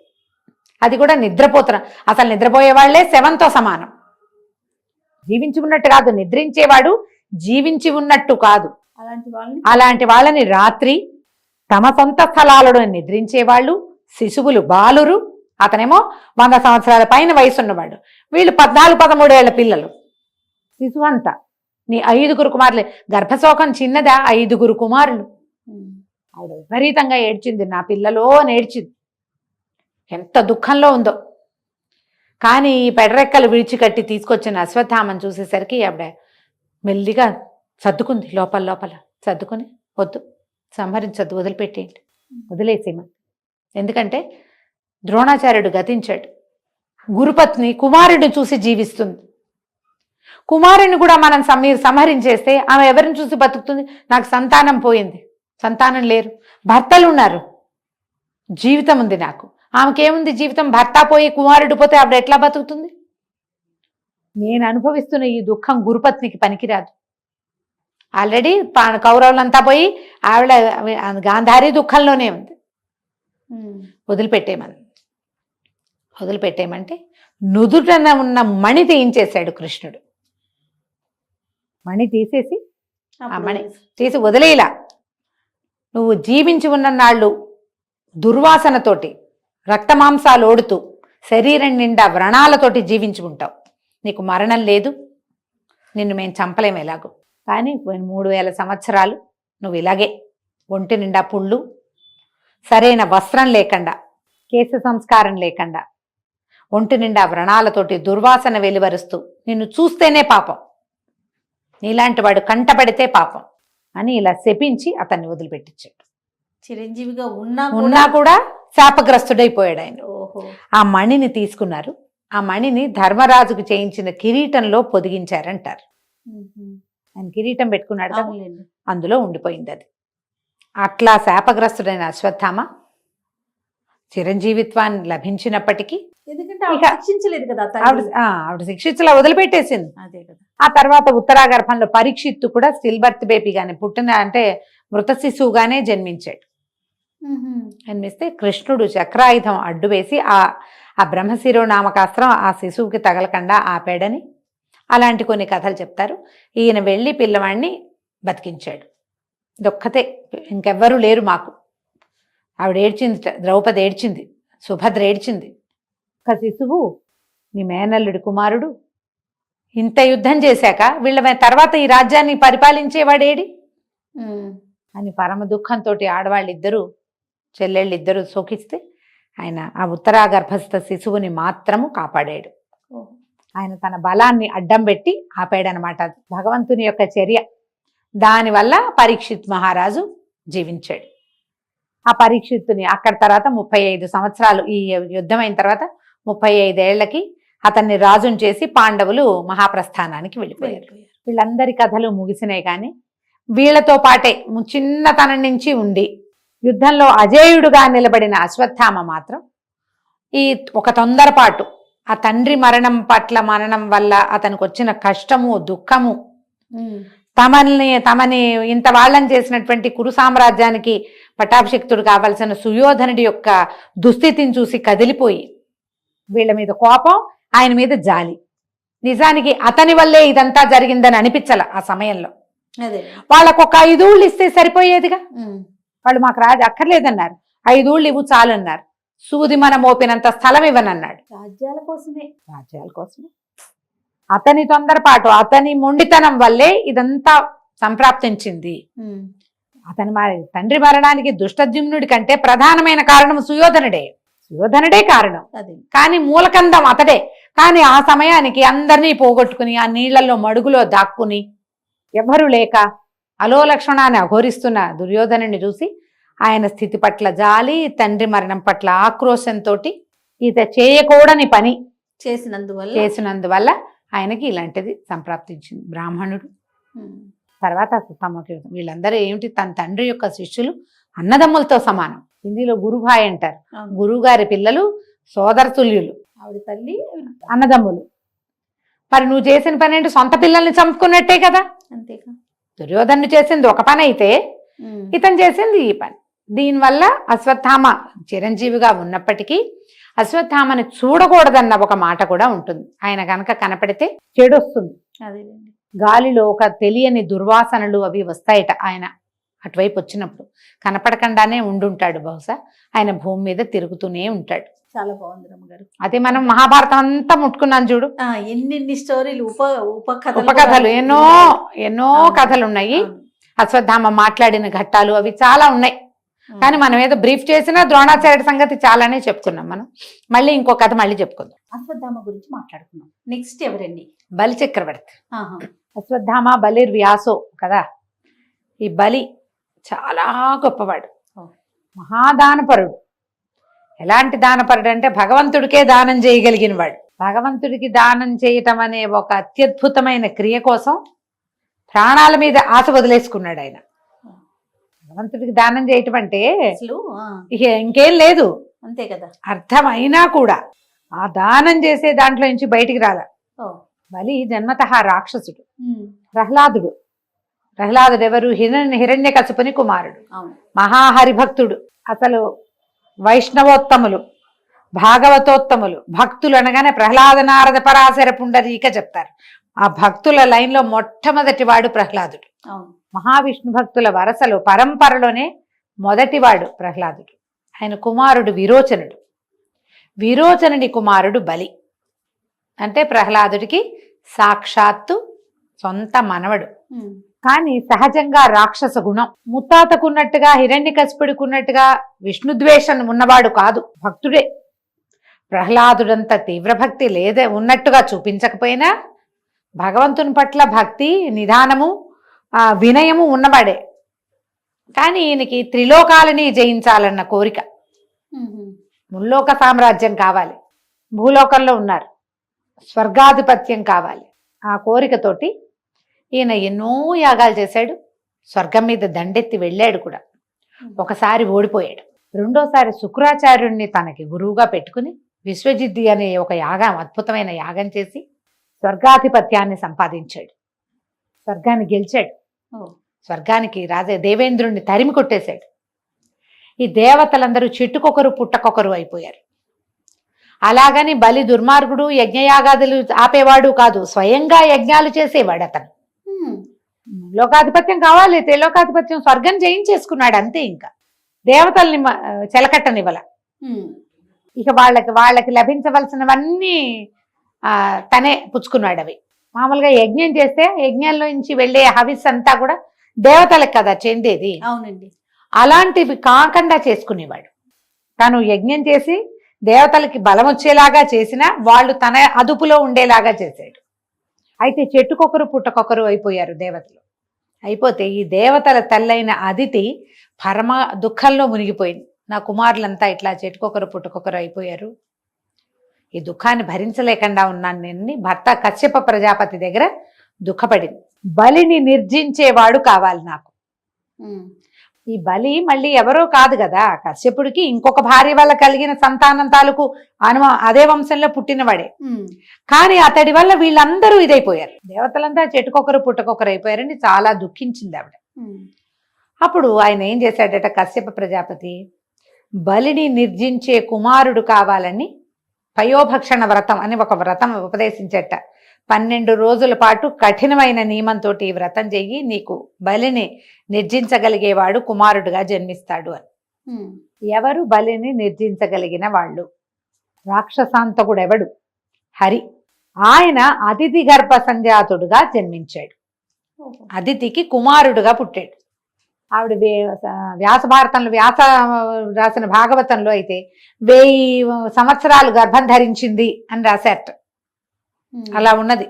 అది కూడా నిద్రపోతున్న. అసలు నిద్రపోయే వాళ్లే శవంతో సమానం. జీవించి ఉన్నట్టు కాదు, నిద్రించేవాడు జీవించి ఉన్నట్టు కాదు. అలాంటి వాళ్ళని రాత్రి తమ సొంత స్థలాలను నిద్రించేవాళ్ళు, శిశువులు, బాలురు. అతనేమో 100 సంవత్సరాల పైన వయసున్నవాడు. వీళ్ళు 14-13 ఏళ్ల పిల్లలు. శిశువంతా నీ 5 కుమారులే. గర్భశోకం చిన్నదా? 5 కుమారులు. ఆవిడ విపరీతంగా ఏడ్చింది. నా పిల్లలో అని ఏడ్చింది. ఎంత దుఃఖంలో ఉందో. కానీ ఈ పెడరెక్కలు విడిచికట్టి తీసుకొచ్చిన అశ్వత్థామని చూసేసరికి ఆవిడ మెల్లిగా సర్దుకుంది. లోపల సర్దుకుని, వద్దు, సంహరించద్దు, వదిలిపెట్టేయండి, వదిలేసేమని. ఎందుకంటే ద్రోణాచార్యుడు గతించాడు. గురుపత్ని కుమారుడిని చూసి జీవిస్తుంది. కుమారుని కూడా మనం సంహరించేస్తే ఆమె ఎవరిని చూసి బతుకుతుంది? నాకు సంతానం పోయింది, సంతానం లేరు, భర్తలు ఉన్నారు, జీవితం ఉంది నాకు. ఆమెకేముంది జీవితం? భర్త పోయి కుమారుడు పోతే ఆవిడ ఎట్లా బతుకుతుంది? నేను అనుభవిస్తున్న ఈ దుఃఖం గురుపత్నికి పనికిరాదు. ఆల్రెడీ కౌరవులంతా పోయి ఆవిడ గాంధారి దుఃఖంలోనే ఉంది. వదిలిపెట్టేయమంటే నుదుటన ఉన్న మణి తీయించేశాడు కృష్ణుడు. మణి తీసేసి ఆ మణి తీసి వదిలేలా, నువ్వు జీవించి ఉన్న నాళ్ళు దుర్వాసనతోటి రక్తమాంసాలు ఓడుతూ శరీరం నిండా వ్రణాలతోటి జీవించి ఉంటావు. నీకు మరణం లేదు, నిన్ను మేము చంపలేము ఎలాగో. కానీ 3000 సంవత్సరాలు నువ్వు ఇలాగే ఒంటి నిండా పుళ్ళు, సరైన వస్త్రం లేకుండా, కేశ సంస్కారం లేకుండా, ఒంటి నిండా వ్రణాలతోటి దుర్వాసన వెలువరుస్తూ నిన్ను చూస్తేనే పాపం, నీలాంటి వాడు కంటపడితే పాపం అని ఇలా శపించి అతన్ని వదిలిపెట్టించాడు. చిరంజీవిగా ఉన్నా కూడా శాపగ్రస్తుడైపోయాడు ఆయన. ఆ మణిని తీసుకున్నారు. ఆ మణిని ధర్మరాజుకు చేయించిన కిరీటంలో పొదిగించారంటారు. ఆయన కిరీటం పెట్టుకున్నాడు కదా, అందులో ఉండిపోయింది అది. అట్లా శాపగ్రస్తుడైన అశ్వత్థామ చిరంజీవిత్వాన్ని లభించినప్పటికీ, ఎందుకంటే శిక్షించలేదు కదా ఆవిడ శిక్షించలా వదిలిపెట్టేసింది. అదే కదా. ఆ తర్వాత ఉత్తరాగర్భంలో పరీక్షిత్తు కూడా స్టిల్ బర్త్ బేబీగానే పుట్టిన, అంటే మృత శిశువుగానే జన్మించాడు. జన్మిస్తే కృష్ణుడు చక్రాయుధం అడ్డు వేసి ఆ బ్రహ్మశిరో నామకాస్త్రం ఆ శిశువుకి తగలకుండా ఆపాడని అలాంటి కొన్ని కథలు చెప్తారు. ఈయన వెళ్ళి పిల్లవాడిని బతికించాడు. ఇదొక్కతే, ఇంకెవ్వరూ లేరు మాకు. ఆవిడ ఏడ్చింది, ద్రౌపది ఏడ్చింది, సుభద్ర ఏడ్చింది. ఒక శిశువు నీ మేనల్లుడి కుమారుడు ఇంత యుద్ధం చేశాక వీళ్ళ తర్వాత ఈ రాజ్యాన్ని పరిపాలించేవాడేడి అని పరమ దుఃఖంతో ఆడవాళ్ళిద్దరూ చెల్లెళ్ళిద్దరూ శోకిస్తే ఆయన ఆ ఉత్తరాగర్భస్థ శిశువుని మాత్రము కాపాడాడు. ఆయన తన బలాన్ని అడ్డం పెట్టి ఆపాడనమాట. భగవంతుని యొక్క చర్య. దానివల్ల పరీక్షిత్ మహారాజు జీవించాడు. ఆ పరీక్షిత్తుని అక్కడ తర్వాత 35 సంవత్సరాలు, ఈ యుద్ధం అయిన తర్వాత 35 ఏళ్లకి అతన్ని రాజుని చేసి పాండవులు మహాప్రస్థానానికి వెళ్ళిపోయారు. వీళ్ళందరి కథలు ముగిసినాయి. కానీ వీళ్లతో పాటే చిన్నతనం నుంచి ఉండి యుద్ధంలో అజేయుడుగా నిలబడిన అశ్వత్థామ మాత్రం ఈ ఒక తొందరపాటు, ఆ తండ్రి మరణం వల్ల అతనికి వచ్చిన కష్టము, దుఃఖము, తమని ఇంత వాళ్ళని చేసినటువంటి కురు సామ్రాజ్యానికి పట్టాభిషిక్తుడు కావలసిన సుయోధనుడి యొక్క దుస్థితిని చూసి కదిలిపోయి వీళ్ళ మీద కోపం, ఆయన మీద జాలి. నిజానికి అతని వల్లే ఇదంతా జరిగిందని అనిపించాల ఆ సమయంలో. వాళ్ళకు ఒక 5 ఊళ్ళు ఇస్తే సరిపోయేదిగా. వాళ్ళు మాకు రాజు అక్కర్లేదన్నారు, 5 ఊళ్ళు ఇవ్వు చాలన్నారు. సూది మన మోపినంత స్థలం ఇవ్వనన్నాడు. రాజ్యాల కోసమే. అతని తొందరపాటు, అతని మొండితనం వల్లే ఇదంతా సంప్రాప్తించింది. అతని తండ్రి మరణానికి దుష్టద్యుమ్నుడి కంటే ప్రధానమైన కారణం సుయోధనుడే కారణం. కానీ మూలకందం అతడే. కానీ ఆ సమయానికి అందరినీ పోగొట్టుకుని ఆ నీళ్లలో మడుగులో దాక్కుని ఎవరు లేక అలోలక్షణాన్ని అఘోరిస్తున్న దుర్యోధనుని చూసి ఆయన స్థితి పట్ల జాలి, తండ్రి మరణం పట్ల ఆక్రోశంతో ఈత చేయకూడని పని చేసినందువల్ల ఆయనకి ఇలాంటిది సంప్రాప్తించింది. బ్రాహ్మణుడు తర్వాత తమకి వీళ్ళందరూ ఏమిటి, తన తండ్రి యొక్క శిష్యులు అన్నదమ్ములతో సమానం. హిందీలో గురుభాయ్ అంటారు. గురువు గారి పిల్లలు సోదరతుల్యులు, ఆవిడ తల్లి అన్నదమ్ములు. మరి నువ్వు చేసిన పని ఏంటి? సొంత పిల్లల్ని చంపుకున్నట్టే కదా. అంతేగా. దుర్యోధను చేసింది ఒక పని అయితే ఇతను చేసింది ఈ పని. దీనివల్ల అశ్వత్థామ చిరంజీవిగా ఉన్నప్పటికీ అశ్వత్థామని చూడకూడదన్న ఒక మాట కూడా ఉంటుంది. ఆయన కనుక కనపడితే చెడొస్తుంది. గాలిలో ఒక తెలియని దుర్వాసనలు అవి వస్తాయట. ఆయన అటువైపు వచ్చినప్పుడు కనపడకుండానే ఉండుంటాడు. బహుశా ఆయన భూమి మీద తిరుగుతూనే ఉంటాడు. చాలా బాగుంది రమ్మగారు. అదే మనం మహాభారతం అంతా ముట్టుకున్నాం చూడు. ఎన్ని స్టోరీలు, ఉపకథలు ఎన్నో కథలు ఉన్నాయి. అశ్వత్థామ మాట్లాడిన ఘట్టాలు అవి చాలా ఉన్నాయి. కానీ మనం ఏదో బ్రీఫ్ చేసినా ద్రోణాచార్యుడి సంగతి చాలానే చెప్పుకున్నాం. మనం మళ్ళీ ఇంకో కథ మళ్ళీ చెప్పుకుందాం. అశ్వత్థామ గురించి మాట్లాడుకున్నాం. నెక్స్ట్ ఎవరండి? బలి చక్రవర్తి. అశ్వత్థామ బలిర్ వ్యాసో కదా. ఈ బలి చాలా గొప్పవాడు, మహాదానపరుడు. ఎలాంటి దానపరుడు అంటే భగవంతుడికే దానం చేయగలిగిన వాడు. భగవంతుడికి దానం చేయటం అనే ఒక అత్యద్భుతమైన క్రియ కోసం ప్రాణాల మీద ఆశ వదిలేసుకున్నాడు ఆయన. భగవంతుడికి దానం చేయటం అంటే ఇంకేం లేదు, అంతే కదా. అర్థమైనా కూడా ఆ దానం చేసే దాంట్లో నుంచి బయటికి రాల. బలి జన్మతః రాక్షసుడు, ప్రహ్లాదుడు ప్రహ్లాదుడు ఎవరు? హిరణ్యకశిపుని కుమారుడు, అవును. మహాహరిభక్తుడు. అసలు వైష్ణవోత్తములు, భాగవతోత్తములు, భక్తులు అనగానే ప్రహ్లాద నారద పరాశర పుండరీక చెప్తారు. ఆ భక్తుల లైన్లో మొట్టమొదటి వాడు ప్రహ్లాదుడు. అవును. మహావిష్ణు భక్తుల వరసలో పరంపరలోనే మొదటివాడు ప్రహ్లాదుడు. ఆయన కుమారుడు విరోచనుడు. విరోచనుడి కుమారుడు బలి. అంటే ప్రహ్లాదుడికి సాక్షాత్తు సొంత మనవడు. కానీ సహజంగా రాక్షస గుణం. ముత్తాతకున్నట్టుగా హిరణ్యకశిపుడికున్నట్టుగా విష్ణుద్వేషం ఉన్నవాడు కాదు, భక్తుడే. ప్రహ్లాదుడంత తీవ్ర భక్తి లేదే ఉన్నట్టుగా చూపించకపోయినా భగవంతుని పట్ల భక్తి, నిదానము, వినయము ఉన్నవాడే. కానీ ఈయనకి త్రిలోకాలని జయించాలన్న కోరిక. ముల్లోక సామ్రాజ్యం కావాలి, భూలోకంలో ఉన్నారు, స్వర్గాధిపత్యం కావాలి. ఆ కోరికతోటి ఈయన ఎన్నో యాగాలు చేశాడు. స్వర్గం మీద దండెత్తి వెళ్ళాడు కూడా. ఒకసారి ఓడిపోయాడు. రెండోసారి శుక్రాచార్యుడిని తనకి గురువుగా పెట్టుకుని విశ్వజిద్ది అనే ఒక యాగం, అద్భుతమైన యాగం చేసి స్వర్గాధిపత్యాన్ని సంపాదించాడు. స్వర్గాన్ని గెలిచాడు. స్వర్గానికి రాజే దేవేంద్రుణ్ణి తరిమి కొట్టేశాడు. ఈ దేవతలందరూ చెట్టుకొకరు పుట్టకొకరు అయిపోయారు. అలాగని బలి దుర్మార్గుడు, యజ్ఞయాగాదులు ఆపేవాడు కాదు, స్వయంగా యజ్ఞాలు చేసేవాడు అతను. లోకాధిపత్యం కావాలి, త్రిలోకాధిపత్యం, స్వర్గం జయించేసుకున్నాడు అంతే. ఇంకా దేవతల్ని చెలకట్టనివ్వల. ఇక వాళ్ళకి లభించవలసినవన్నీ తనే పుచ్చుకున్నాడు. అవి మామూలుగా యజ్ఞం చేస్తే యజ్ఞంలో నుంచి వెళ్ళే హవిస్ అంతా కూడా దేవతలకు కదా చెందేది. అవునండి. అలాంటివి కాకుండా చేసుకునేవాడు. తను యజ్ఞం చేసి దేవతలకి బలం వచ్చేలాగా చేసినా వాళ్ళు తన అదుపులో ఉండేలాగా చేశాడు. అయితే చెట్టుకొకరు పుట్టకొకరు అయిపోయారు దేవతలు. అయిపోతే ఈ దేవతల తల్లైన అదితి పరమ దుఃఖంలో మునిగిపోయింది. నా కుమారులంతా ఇట్లా చెట్టుకొకరు పుట్టకొకరు అయిపోయారు, ఈ దుఃఖాన్ని భరించలేకుండా ఉన్నాను నేను. భర్త కశ్యప ప్రజాపతి దగ్గర దుఃఖపడింది. బలిని నిర్జించేవాడు కావాలి నాకు. ఈ బలి మళ్ళీ ఎవరో కాదు కదా, కశ్యపుడికి ఇంకొక భార్య వల్ల కలిగిన సంతానం తాలూకు అదే వంశంలో పుట్టినవాడే. కానీ అతడి వల్ల వీళ్ళందరూ ఇదైపోయారు, దేవతలంతా చెట్టుకొకరు పుట్టకొకరు అయిపోయారని చాలా దుఃఖించింది ఆవిడ. అప్పుడు ఆయన ఏం చేశాడట, కశ్యప ప్రజాపతి బలిని నిర్జించే కుమారుడు కావాలని పయోభక్షణ వ్రతం అని ఒక వ్రతం ఉపదేశించట. 12 రోజుల పాటు కఠినమైన నియమంతో ఈ వ్రతం చెయ్యి, నీకు బలిని నిర్జించగలిగేవాడు కుమారుడుగా జన్మిస్తాడు అని. ఎవరు బలిని నిర్జించగలిగిన వాళ్ళు? రాక్షసాంతకుడెవడు? హరి. ఆయన అదితి గర్భ సంజాతుడుగా జన్మించాడు. అదితికి కుమారుడుగా పుట్టాడు. ఆవిడ వ్యాస భారతంలో, వ్యాస రాసిన భాగవతంలో అయితే 1000 సంవత్సరాలు గర్భం ధరించింది అని రాశారట. అలా ఉన్నది,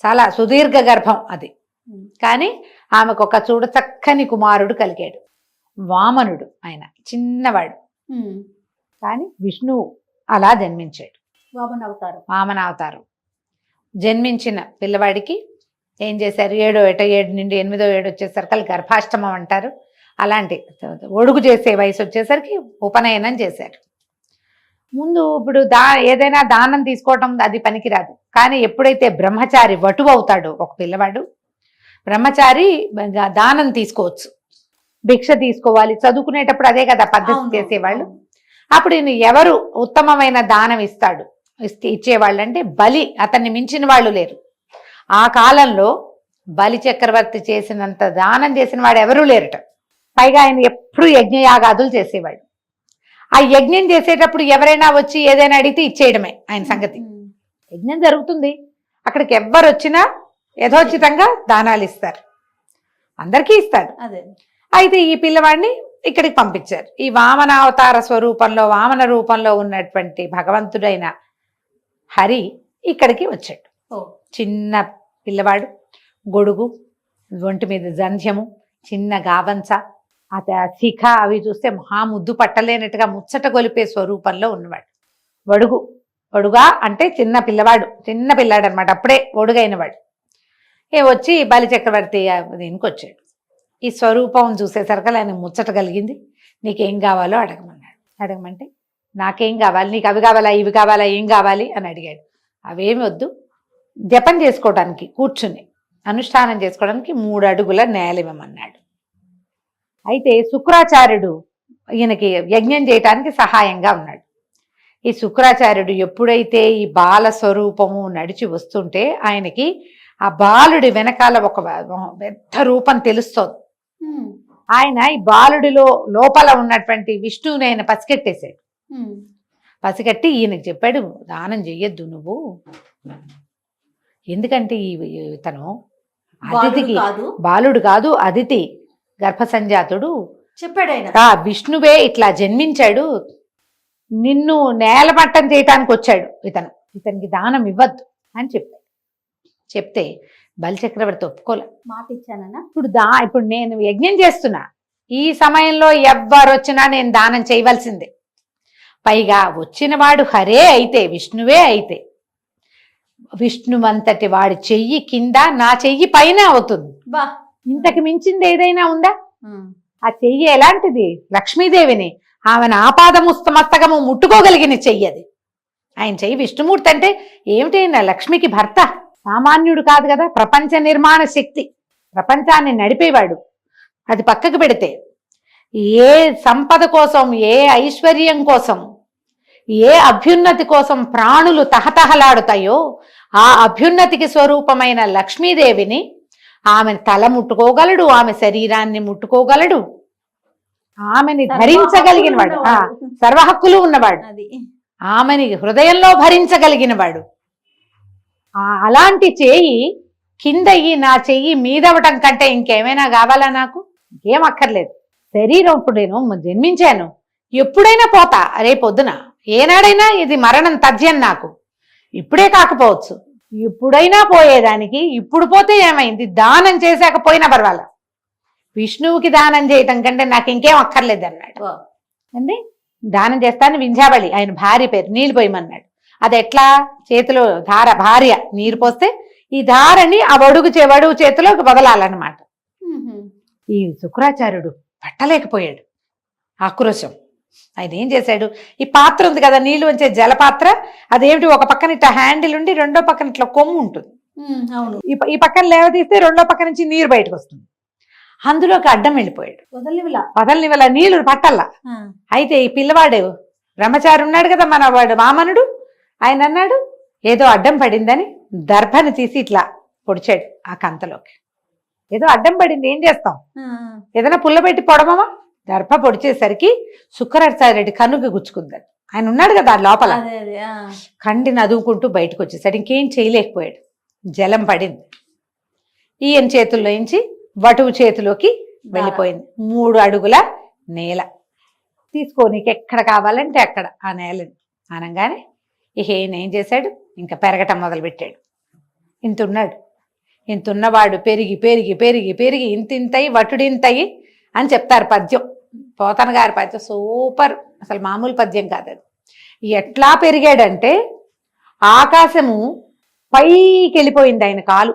చాలా సుదీర్ఘ గర్భం అది. కానీ ఆమెకు ఒక చూడ చక్కని కుమారుడు కలిగాడు, వామనుడు. ఆయన చిన్నవాడు, కానీ విష్ణువు అలా జన్మించాడు. వామనావతారం జన్మించిన పిల్లవాడికి ఏం చేశారు, 7 నుండి 8వ ఏడు వచ్చేసరికి గర్భాష్టమం అంటారు. అలాంటి ఒడుగు చేసే వయసు వచ్చేసరికి ఉపనయనం చేశారు. ముందు ఇప్పుడు ఏదైనా దానం తీసుకోవటం అది పనికిరాదు. కానీ ఎప్పుడైతే బ్రహ్మచారి వటువు అవుతాడో ఒక పిల్లవాడు, బ్రహ్మచారి దానం తీసుకోవచ్చు, భిక్ష తీసుకోవాలి. చదువుకునేటప్పుడు అదే కదా పద్ధతి చేసేవాళ్ళు. అప్పుడు ఎవరు ఉత్తమమైన దానం ఇచ్చేవాళ్ళు అంటే బలి. అతన్ని మించిన వాళ్ళు లేరు. ఆ కాలంలో బలి చక్రవర్తి చేసినంత దానం చేసిన వాడు ఎవరూ లేరట. పైగా ఆయన ఎప్పుడు యజ్ఞయాగాదులు చేసేవాడు. ఆ యజ్ఞం చేసేటప్పుడు ఎవరైనా వచ్చి ఏదైనా అడిగితే ఇచ్చేయడమే ఆయన సంగతి. యజ్ఞం జరుగుతుంది, అక్కడికి ఎవ్వరు వచ్చినా యథోచితంగా దానాలు ఇస్తారు, అందరికీ ఇస్తాడు. అయితే ఈ పిల్లవాడిని ఇక్కడికి పంపించారు. ఈ వామనావతార స్వరూపంలో, వామన రూపంలో ఉన్నటువంటి భగవంతుడైన హరి ఇక్కడికి వచ్చాడు. చిన్న పిల్లవాడు, గొడుగు, ఒంటి మీద జంధ్యము, చిన్న గావంచ, శిఖ అవి చూస్తే ముద్దు పట్టలేనట్టుగా ముచ్చట గొలిపే స్వరూపంలో ఉన్నవాడు. ఒడుగా అంటే చిన్న పిల్లాడు అనమాట, అప్పుడే ఒడుగైనవాడు. వచ్చి బలి చక్రవర్తి దీనికి వచ్చాడు. ఈ స్వరూపం చూసేసరికి ఆయన ముచ్చట కలిగింది. నీకేం కావాలో అడగమంటే నాకేం కావాలి, నీకు అవి కావాలా, ఇవి కావాలా, ఏం కావాలి అని అడిగాడు. అవేమి వద్దు, జపం చేసుకోవడానికి కూర్చుని అనుష్ఠానం చేసుకోవడానికి 3 అడుగుల నేల ఇవ్వమన్నాడు. అయితే శుక్రాచార్యుడు ఈయనకి యజ్ఞం చేయటానికి సహాయంగా ఉన్నాడు. ఈ శుక్రాచార్యుడు ఎప్పుడైతే ఈ బాల స్వరూపము నడిచి వస్తుంటే ఆయనకి ఆ బాలుడి వెనకాల ఒక పెద్ద రూపం తెలుస్తోంది. ఆయన ఈ బాలుడిలో లోపల ఉన్నటువంటి విష్ణువుని ఆయన పసిగట్టేశాడు. పసిగట్టి ఈయనకి చెప్పాడు, దానం చెయ్యొద్దు నువ్వు, ఎందుకంటే ఇతను అతిథికి బాలుడు కాదు, అదితి గర్భసంజాతుడు చెప్పాడు ఆయన. విష్ణువే ఇట్లా జన్మించాడు, నిన్ను నేలమట్టం చేయటానికి వచ్చాడు, ఇతనికి దానం ఇవ్వద్దు అని చెప్పాడు. చెప్తే బలిచక్రవర్తి ఒప్పుకోలే. మాట ఇచ్చానన్నా. ఇప్పుడు నేను యజ్ఞం చేస్తున్నా, ఈ సమయంలో ఎవ్వరు వచ్చినా నేను దానం చేయవలసిందే. పైగా వచ్చినవాడు హరే అయితే, విష్ణువే అయితే, విష్ణువంతటి వాడి చెయ్యి కింద నా చెయ్యి పైన అవుతుంది. ఇంతకు మించింది ఏదైనా ఉందా? ఆ చెయ్యి ఎలాంటిది? లక్ష్మీదేవిని, ఆమెను ఆపాదముస్తమస్తకము ముట్టుకోగలిగిన చెయ్యి అది. ఆయన చెయ్యి విష్ణుమూర్తి అంటే ఏమిటి? లక్ష్మికి భర్త, సామాన్యుడు కాదు కదా, ప్రపంచ నిర్మాణ శక్తి, ప్రపంచాన్ని నడిపేవాడు. అది పక్కకు పెడితే ఏ సంపద కోసం, ఏ ఐశ్వర్యం కోసం, ఏ అభ్యున్నతి కోసం ప్రాణులు తహతహలాడుతాయో ఆ అభ్యున్నతికి స్వరూపమైన లక్ష్మీదేవిని ఆమెను తల ముట్టుకోగలడు, ఆమె శరీరాన్ని ముట్టుకోగలడు, ఆమెని ధరించగలిగిన వాడు, సర్వహక్కులు ఉన్నవాడు, ఆమెని హృదయంలో భరించగలిగిన వాడు. అలాంటి చేయి కింద నా చెయ్యి మీదవటం కంటే ఇంకేమైనా కావాలా? నాకు ఏం అక్కర్లేదు. శరీరం ఇప్పుడు నేను జన్మించాను, ఎప్పుడైనా పోతా, రేపొద్దున ఏనాడైనా ఇది మరణం తథ్యం. నాకు ఇప్పుడే కాకపోవచ్చు, ఇప్పుడైనా పోయేదానికి. ఇప్పుడు పోతే ఏమైంది? దానం చేశాక పోయినా పర్వాలా, విష్ణువుకి దానం చేయటం కంటే నాకు ఇంకేం అక్కర్లేదు అన్నాడు. అంటే దానం చేస్తాను వింధ్యావళి ఆయన భార్య పేరు, నీళ్ళు పోయమన్నాడు. అది ఎట్లా? చేతిలో ధార, భార్య నీరు పోస్తే ఈ ధారని ఆ వడుగు చేతిలోకి వదలాలన్నమాట. ఈ శుక్రాచార్యుడు పట్టలేకపోయాడు ఆక్రోశం. ఆయన ఏం చేశాడు, ఈ పాత్ర ఉంది కదా, నీళ్లు వంచే జలపాత్ర, అదేమిటి, ఒక పక్కన ఇట్లా హ్యాండిల్ ఉండి రెండో పక్కన ఇట్లా కొమ్ము ఉంటుంది. ఈ పక్కన లేవదీస్తే రెండో పక్క నుంచి నీరు బయటకు వస్తుంది. అందులోకి అడ్డం వెళ్ళిపోయాడు. వదలనివల నీళ్లు పట్టల్లా. అయితే ఈ పిల్లవాడు బ్రహ్మచారి ఉన్నాడు కదా, మన వాడు వామనుడు, ఆయన అన్నాడు ఏదో అడ్డం పడిందని దర్భని తీసి ఇట్లా పొడిచాడు ఆ కంతలోకి. ఏదో అడ్డం పడింది, ఏం చేస్తాం, ఏదైనా పుల్ల పెట్టి పొడమమా? దర్భ పొడిచేసరికి శుక్రాచార్యుడి కన్నుకి గుచ్చుకుంది. ఆయన ఉన్నాడు కదా లోపల, కండి నదువుకుంటూ బయటకు వచ్చేసాడు. ఇంకేం చేయలేకపోయాడు. జలం పడింది, ఈయన చేతుల్లో నుంచి వటువు చేతిలోకి వెళ్ళిపోయింది. 3 అడుగుల నేల. తీసుకోనీకి ఎక్కడ కావాలంటే అక్కడ ఆ నేలని అనగానే ఈయన ఏం చేశాడు, ఇంకా పెరగటం మొదలుపెట్టాడు. ఇంతున్నవాడు పెరిగి పెరిగి పెరిగి పెరిగి ఇంతయి వటుడింతయి అని చెప్తారు పద్యం. పోతన గారి పద్యం సూపర్, అసలు మామూలు పద్యం కాదు అది. ఎట్లా పెరిగాడంటే ఆకాశము పైకి వెళ్ళిపోయింది ఆయన కాలు.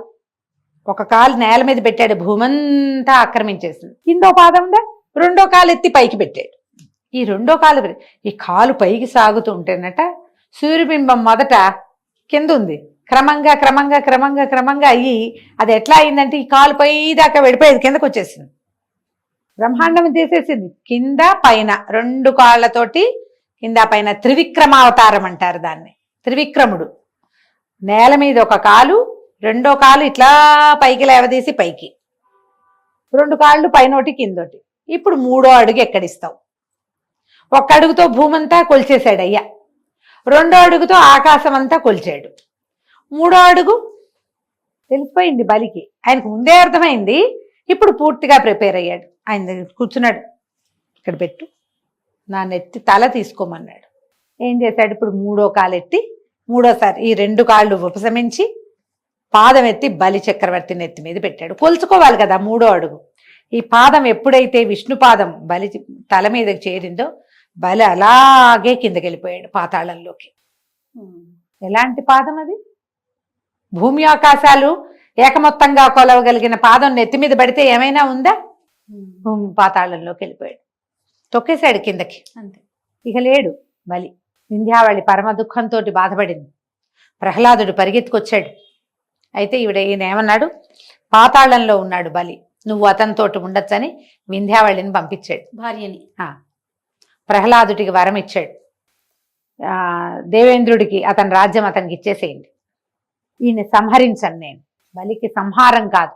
ఒక కాలు నేల మీద పెట్టాడు, భూమంతా ఆక్రమించేసింది. కిందో పాదం ఉందా, రెండో కాలు ఎత్తి పైకి పెట్టాడు. ఈ రెండో కాలు, ఈ కాలు పైకి సాగుతుంటేనట సూర్యబింబం మొదట కింద ఉంది, క్రమంగా క్రమంగా క్రమంగా క్రమంగా అయ్యి అది ఎట్లా అయిందంటే ఈ కాలు పై దాకా వెళ్ళిపోయేది, కిందకు వచ్చేసింది, బ్రహ్మాండం చేసేసింది. కింద పైన 2 కాళ్ళతోటి కింద పైన త్రివిక్రమావతారం అంటారు దాన్ని. త్రివిక్రముడు నేల మీద ఒక కాలు, రెండో కాలు ఇట్లా పైకి లేవదీసి పైకి, 2 కాళ్ళు పైనోటి కిందోటి. ఇప్పుడు 3వ అడుగు ఎక్కడిస్తావు? 1 అడుగుతో భూమంతా కొలిచేశాడు అయ్యా, 2వ అడుగుతో ఆకాశం అంతా కొలిచాడు, 3వ అడుగు తెలిసిపోయింది బలికి. ఆయనకు ముందే అర్థమైంది, ఇప్పుడు పూర్తిగా ప్రిపేర్ అయ్యాడు. ఆయన దగ్గర కూర్చున్నాడు, ఇక్కడ పెట్టు, నా నెత్తి తల తీసుకోమన్నాడు. ఏం చేశాడు, ఇప్పుడు 3వ కాలు ఎత్తి 3వసారి ఈ 2 కాళ్ళు ఉపశమించి పాదం ఎత్తి బలి చక్రవర్తి నెత్తి మీద పెట్టాడు. కొలుచుకోవాలి కదా 3వ అడుగు. ఈ పాదం ఎప్పుడైతే విష్ణు పాదం బలి తల మీదకి చేరిందో బలి అలాగే కిందకి వెళ్ళిపోయాడు పాతాళంలోకి. ఎలాంటి పాదం అది? భూమి ఆకాశాలు ఏకమొత్తంగా కొలవగలిగిన పాదం నెత్తి మీద పడితే ఏమైనా ఉందా? భూమి పాతాళంలోకి వెళ్ళిపోయాడు, తొక్కేశాడు కిందకి. అంతే, ఇక లేడు బలి. వింధ్యావళి పరమ దుఃఖంతో బాధపడింది. ప్రహ్లాదుడు పరిగెత్తుకొచ్చాడు. అయితే ఈయన ఏమన్నాడు, పాతాళంలో ఉన్నాడు బలి, నువ్వు అతనితోటి ఉండొచ్చని వింధ్యావళిని పంపించాడు. భార్యని. ప్రహ్లాదుడికి వరం ఇచ్చాడు, దేవేంద్రుడికి అతని రాజ్యం అతనికి ఇచ్చేసేయండి, ఈయన సంహరించను నేను. బలికి సంహారం కాదు,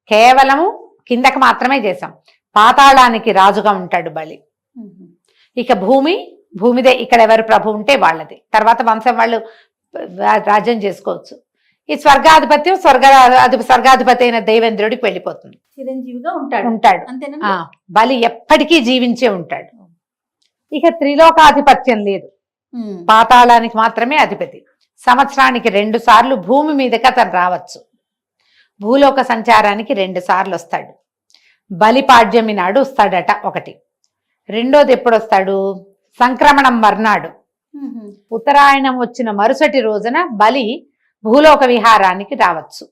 కేవలము కిందకి మాత్రమే చేశాం. పాతాళానికి రాజుగా ఉంటాడు బలి. ఇక భూమిదే, ఇక్కడ ఎవరు ప్రభు ఉంటే వాళ్ళది, తర్వాత వంశం వాళ్ళు రాజ్యం చేసుకోవచ్చు. ఈ స్వర్గాధిపతి అయిన దేవేంద్రుడికి వెళ్ళిపోతుంది, చిరంజీవిగా ఉంటాడు. అంతేనా? బలి ఎప్పటికీ జీవించే ఉంటాడు. ఇక త్రిలోకాధిపత్యం లేదు, పాతాళానికి మాత్రమే అధిపతి. సంవత్సరానికి 2 సార్లు భూమి మీదకి అతను రావచ్చు, భూలోక సంచారానికి 2 సార్లు వస్తాడు. బలిపాడ్యమి నాడు వస్తాడట ఒకటి. రెండోది ఎప్పుడు వస్తాడు? సంక్రమణం మర్నాడు, ఉత్తరాయణం వచ్చిన మరుసటి రోజున బలి భూలోక విహారానికి రావచ్చు.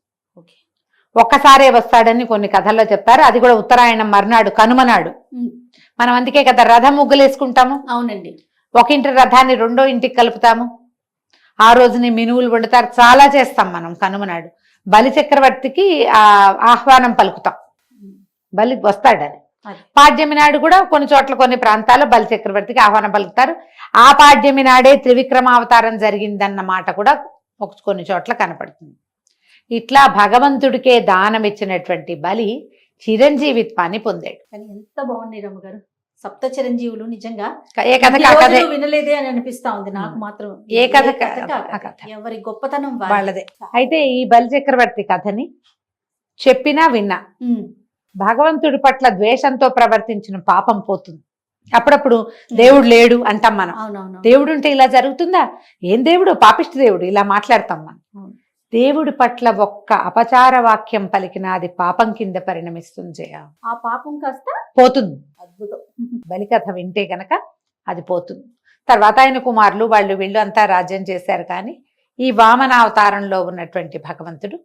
ఒక్కసారే వస్తాడని కొన్ని కథల్లో చెప్తారు, అది కూడా ఉత్తరాయణం మర్నాడు, కనుమనాడు. మనం అందుకే కదా రథం ముగ్గులేసుకుంటాము. అవునండి. ఒక ఇంటి రథాన్ని 2వ ఇంటికి కలుపుతాము, ఆ రోజుని మినువులు వండుతారు, చాలా చేస్తాం మనం కనుమనాడు. బలి చక్రవర్తికి ఆహ్వానం పలుకుతాం, బలి వస్తాడని. పాడ్యమి నాడు కూడా కొన్ని చోట్ల కొన్ని ప్రాంతాల్లో బలి చక్రవర్తికి ఆహ్వానం పలుకుతారు. ఆ పాడ్యమి నాడే త్రివిక్రమావతారం జరిగిందన్న మాట కూడా కొన్ని చోట్ల కనపడుతుంది. ఇట్లా భగవంతుడికే దానం ఇచ్చినటువంటి బలి చిరంజీవిత్వాన్ని పొందాడు. కానీ ఎంత బాగుంది రమ్మగారు, సప్త చిరంజీవులు నిజంగా ఏ కథ వినలేదే అని అనిపిస్తా ఉంది నాకు మాత్రం. ఏ కథ ఎవరి గొప్పతనం వాళ్ళదే. అయితే ఈ బలి చక్రవర్తి కథని చెప్పినా విన్నా, భగవంతుడి పట్ల ద్వేషంతో ప్రవర్తించిన పాపం పోతుంది. అప్పుడప్పుడు దేవుడు లేడు అంటాం మనం, దేవుడు ఉంటే ఇలా జరుగుతుందా, ఏం దేవుడు, పాపిష్టి దేవుడు, ఇలా మాట్లాడతాం మనం. దేవుడి పట్ల ఒక్క అపచార వాక్యం పలికిన అది పాపం కింద పరిణమిస్తుంది. జయ, ఆ పాపం కాస్త పోతుంది. అద్భుతం. బలికథ వింటే గనక అది పోతుంది. తర్వాత ఆయన కుమారులు వీళ్ళు అంతా రాజ్యం చేశారు. కానీ ఈ వామనావతారంలో ఉన్నటువంటి భగవంతుడు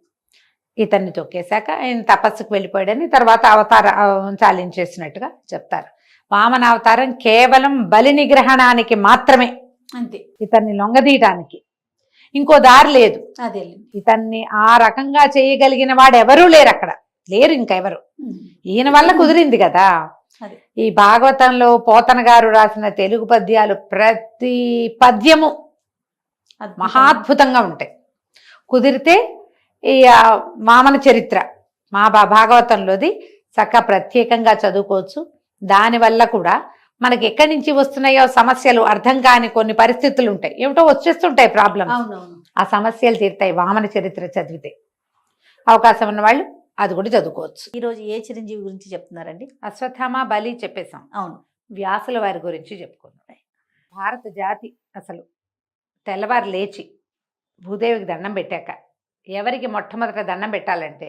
ఇతన్ని తొక్కేశాక ఆయన తపస్సుకు వెళ్ళిపోయాడని తర్వాత అవతారం చాలించేసినట్టుగా చెప్తారు. వామనావతారం కేవలం బలి నిగ్రహణానికి మాత్రమే, అంతే. ఇతన్ని లొంగదీయటానికి ఇంకో దారి లేదు. అదే, ఇతన్ని ఆ రకంగా చేయగలిగిన వాడు ఎవరూ లేరు, అక్కడ లేరు ఇంకెవరు. ఈయన వల్ల కుదిరింది కదా. ఈ భాగవతంలో పోతన గారు రాసిన తెలుగు పద్యాలు ప్రతి పద్యము మహాద్భుతంగా ఉంటాయి. కుదిరితే ఈ వామన చరిత్ర మా భాగవతంలోది చక్కగా ప్రత్యేకంగా చదువుకోవచ్చు. దానివల్ల కూడా మనకి ఎక్కడి నుంచి వస్తున్నాయో సమస్యలు అర్థం కాని కొన్ని పరిస్థితులు ఉంటాయి, ఏమిటో వచ్చేస్తుంటాయి ప్రాబ్లమ్స్, ఆ సమస్యలు తీరుతాయి వామన చరిత్ర చదివితే. అవకాశం ఉన్న వాళ్ళు అది కూడా చదువుకోవచ్చు. ఈరోజు ఏ చిరంజీవి గురించి చెప్తున్నారండి? అశ్వత్థామ, బలి చెప్పేశాం. అవును. వ్యాసుల వారి గురించి చెప్పుకున్నాం. భారత జాతి అసలు తెల్లవారు లేచి భూదేవికి దండం పెట్టాక ఎవరికి మొట్టమొదట దండం పెట్టాలంటే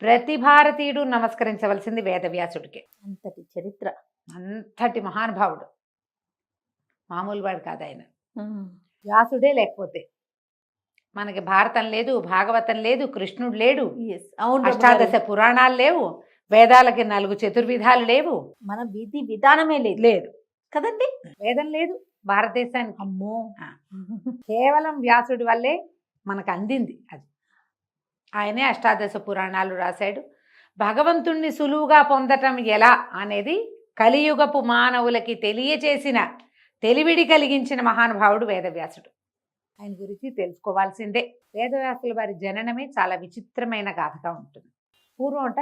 ప్రతి భారతీయుడు నమస్కరించవలసింది వేదవ్యాసుడికే. అంతటి చరిత్ర, అంతటి మహానుభావుడు, మామూలు వాడు కాదు ఆయన. వ్యాసుడే లేకపోతే మనకి భారతం లేదు, భాగవతం లేదు, కృష్ణుడు లేడు, అష్టాదశ పురాణాలు లేవు, వేదాలకి 4 చతుర్విధాలు లేవు, మన విధి విధానమే లేదు కదండి. వేదం లేదు భారతదేశానికి. అమ్మో, కేవలం వ్యాసుడి వల్లే మనకు అందింది అది. ఆయనే అష్టాదశ పురాణాలు రాశాడు. భగవంతుణ్ణి సులువుగా పొందటం ఎలా అనేది కలియుగపు మానవులకి తెలియచేసిన, తెలివిడి కలిగించిన మహానుభావుడు వేదవ్యాసుడు. ఆయన గురించి తెలుసుకోవాల్సిందే. వేదవ్యాసుల వారి జననమే చాలా విచిత్రమైన గాథగా ఉంటుంది. పూర్వం అంట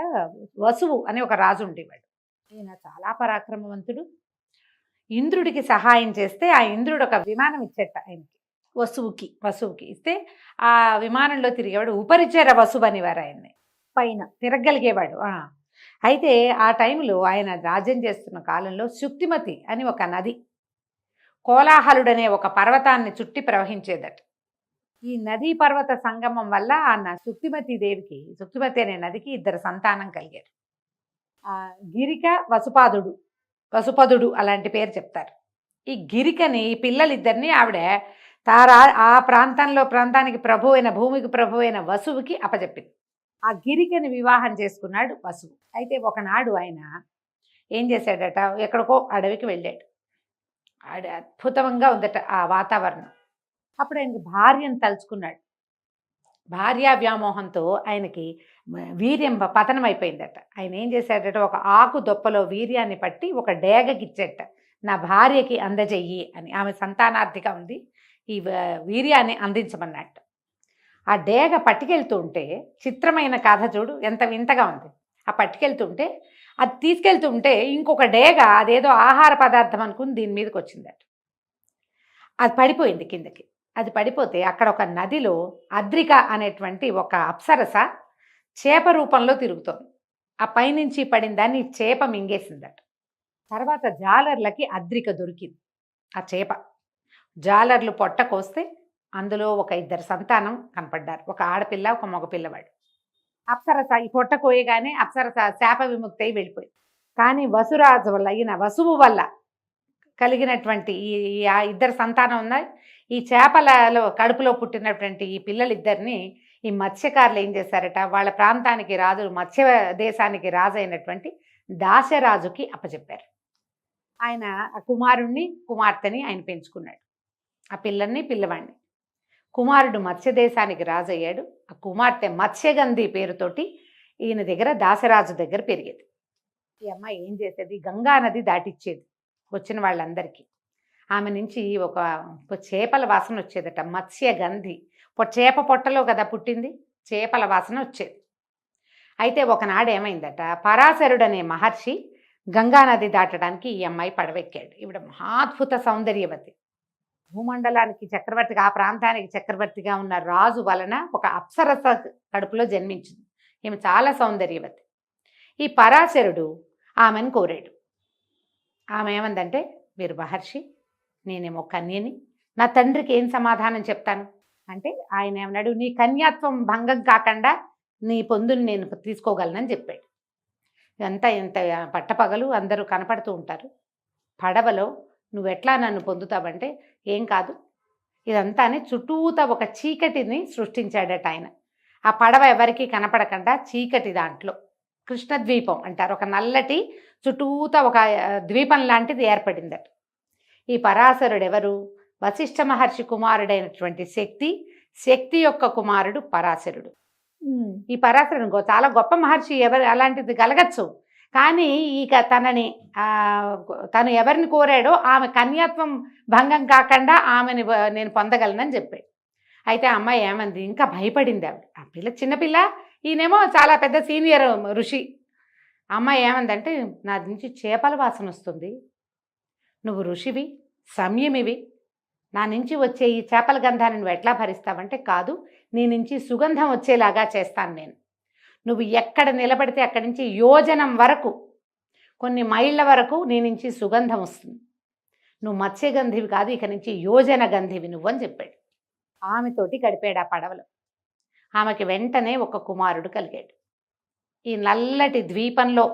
వసువు అని ఒక రాజు ఉండేవాడు. ఈయన చాలా పరాక్రమవంతుడు. ఇంద్రుడికి సహాయం చేస్తే ఆ ఇంద్రుడు ఒక విమానం ఇచ్చేట ఆయనకి, వసువుకి ఇస్తే ఆ విమానంలో తిరిగేవాడు. ఉపరిచర వసువు అనేవారు ఆయన్ని, పైన తిరగలిగేవాడు. అయితే ఆ టైంలో ఆయన రాజ్యం చేస్తున్న కాలంలో శుక్తిమతి అని ఒక నది కోలాహలుడనే ఒక పర్వతాన్ని చుట్టి ప్రవహించేదట. ఈ నదీ పర్వత సంగమం వల్ల ఆ శుక్తిమతి అనే నదికి 2 సంతానం కలిగారు. గిరిక, వసుపదుడు అలాంటి పేరు చెప్తారు. ఈ గిరికని, ఈ పిల్లలిద్దరిని ఆవిడ ఆ ప్రాంతానికి ప్రభు అయిన, భూమికి ప్రభు అయిన వసువుకి అప్పచెప్పింది. ఆ గిరికని వివాహం చేసుకున్నాడు వసువు. అయితే ఒకనాడు ఆయన ఏం చేశాడట, ఎక్కడికో అడవికి వెళ్ళాడు. అద్భుతంగా ఉందట ఆ వాతావరణం. అప్పుడు ఆయనకి భార్యను తలుచుకున్నాడు. భార్యా వ్యామోహంతో ఆయనకి వీర్యం పతనం అయిపోయిందట. ఆయన ఏం చేశాడట, ఒక ఆకు దొప్పలో వీర్యాన్ని పట్టి ఒక డేగకిచ్చేట, నా భార్యకి అందజెయ్యి అని. ఆమె సంతానార్థిగా ఉంది, ఈ వీర్యాన్ని అందించమన్నట్టు. ఆ డేగ పట్టుకెళ్తూ ఉంటే, చిత్రమైన కథ చూడు ఎంత వింతగా ఉంది. ఆ పట్టుకెళ్తుంటే, అది తీసుకెళ్తూ ఉంటే ఇంకొక డేగ అదేదో ఆహార పదార్థం అనుకుని దీని మీదకి వచ్చిందట. అది పడిపోయింది కిందకి. అది పడిపోతే అక్కడ ఒక నదిలో అద్రిక అనేటువంటి ఒక అప్సరస చేప రూపంలో తిరుగుతోంది. ఆ పైనుంచి పడిన దాన్ని చేప మింగేసిందట. తర్వాత జాలర్లకి అద్రిక దొరికింది. ఆ చేప జాలర్లు పొట్ట కోస్తే అందులో ఒక 2 సంతానం కనపడ్డారు, ఒక ఆడపిల్ల ఒక మగపిల్లవాడు. అప్సరస ఈ పొట్ట కోయగానే అప్సరస శాప విముక్తి అయి వెళ్ళిపోయింది. కానీ వసురాజు వల్ల, ఈయన వసువు వల్ల కలిగినటువంటి ఈ 2 సంతానం ఉన్నాయి. ఈ చేపలలో కడుపులో పుట్టినటువంటి ఈ పిల్లలిద్దరిని ఈ మత్స్యకారులు ఏం చేశారట, వాళ్ళ ప్రాంతానికి రాజు, మత్స్య దేశానికి రాజు అయినటువంటి దాశరాజుకి అప్పచెప్పారు. ఆయన ఆ కుమారుణ్ణి కుమార్తెని ఆయన పెంచుకున్నాడు, ఆ పిల్లల్ని పిల్లవాడిని. కుమారుడు మత్స్య దేశానికి రాజు అయ్యాడు. ఆ కుమార్తె మత్స్యగంధి పేరుతోటి ఈయన దగ్గర దాశరాజు దగ్గర పెరిగేది. ఈ అమ్మాయి ఏం చేసేది, గంగా నది దాటిచ్చేది వచ్చిన వాళ్ళందరికీ. ఆమె నుంచి ఒక చేపల వాసన వచ్చేదట, మత్స్యగంధి. చేప పొట్టలో కదా పుట్టింది, చేపల వాసన వచ్చేది. అయితే ఒకనాడు ఏమైందట, పరాశరుడు అనే మహర్షి గంగానది దాటడానికి ఈ అమ్మాయి పడవెక్కాడు. ఈవిడ మహాద్భుత సౌందర్యవతి, భూమండలానికి చక్రవర్తిగా, ఆ ప్రాంతానికి చక్రవర్తిగా ఉన్న రాజు వలన ఒక అప్సరస కడుపులో జన్మించింది. ఈమె చాలా సౌందర్యవతి. ఈ పరాశరుడు ఆమెను కోరాడు. ఆమె ఏమందంటే, మీరు మహర్షి, నేనేమో కన్యని, నా తండ్రికి ఏం సమాధానం చెప్తాను అంటే, ఆయన ఏమన్నాడు, నీ కన్యాత్వం భంగం కాకుండా నీ పొందుని నేను తీసుకోగలనని చెప్పాడు. ఇదంతా ఇంత పట్టపగలు అందరూ కనపడుతూ ఉంటారు. పడవలో నువ్వెట్లా నన్ను పొందుతావంటే, ఏం కాదు ఇదంతా అని చుట్టూత ఒక చీకటిని సృష్టించాడట ఆయన. ఆ పడవ ఎవరికీ కనపడకుండా చీకటి దాంట్లో, కృష్ణద్వీపం అంటారు, ఒక నల్లటి చుట్టూత ఒక ద్వీపం లాంటిది ఏర్పడిందట. ఈ పరాశరుడు ఎవరు, వశిష్ఠ మహర్షి కుమారుడైనటువంటి శక్తి యొక్క కుమారుడు పరాశరుడు. ఈ పరాశరుడు చాలా గొప్ప మహర్షి, ఎవరు అలాంటిది కలగచ్చు. కానీ ఇక తను ఎవరిని కోరాడో ఆమె కన్యాత్వం భంగం కాకుండా ఆమెని నేను పొందగలనని చెప్పాడు. అయితే ఆ అమ్మాయి ఏమంది, ఇంకా భయపడింది ఆవిడ. ఆ పిల్ల చిన్నపిల్ల, ఈయనేమో చాలా పెద్ద సీనియర్ ఋషి. అమ్మాయి ఏమందంటే, నా నుంచి చేపల వాసన వస్తుంది, నువ్వు ఋషివి, సంయమివి, నా నుంచి వచ్చే ఈ చేపల గంధాన్ని నువ్వు ఎట్లా భరిస్తావంటే, కాదు, నీ నుంచి సుగంధం వచ్చేలాగా చేస్తాను నేను. నువ్వు ఎక్కడ నిలబడితే అక్కడి నుంచి యోజనం వరకు, కొన్ని మైళ్ళ వరకు నీ నుంచి సుగంధం వస్తుంది. నువ్వు మత్స్యగంధివి కాదు, ఇక నుంచి యోజన గంధివి నువ్వు అని చెప్పాడు. ఆమెతోటి గడిపాడు ఆ పడవలో. ఆమెకి వెంటనే ఒక కుమారుడు కలిగాడు. ఈ నల్లటి ద్వీపంలో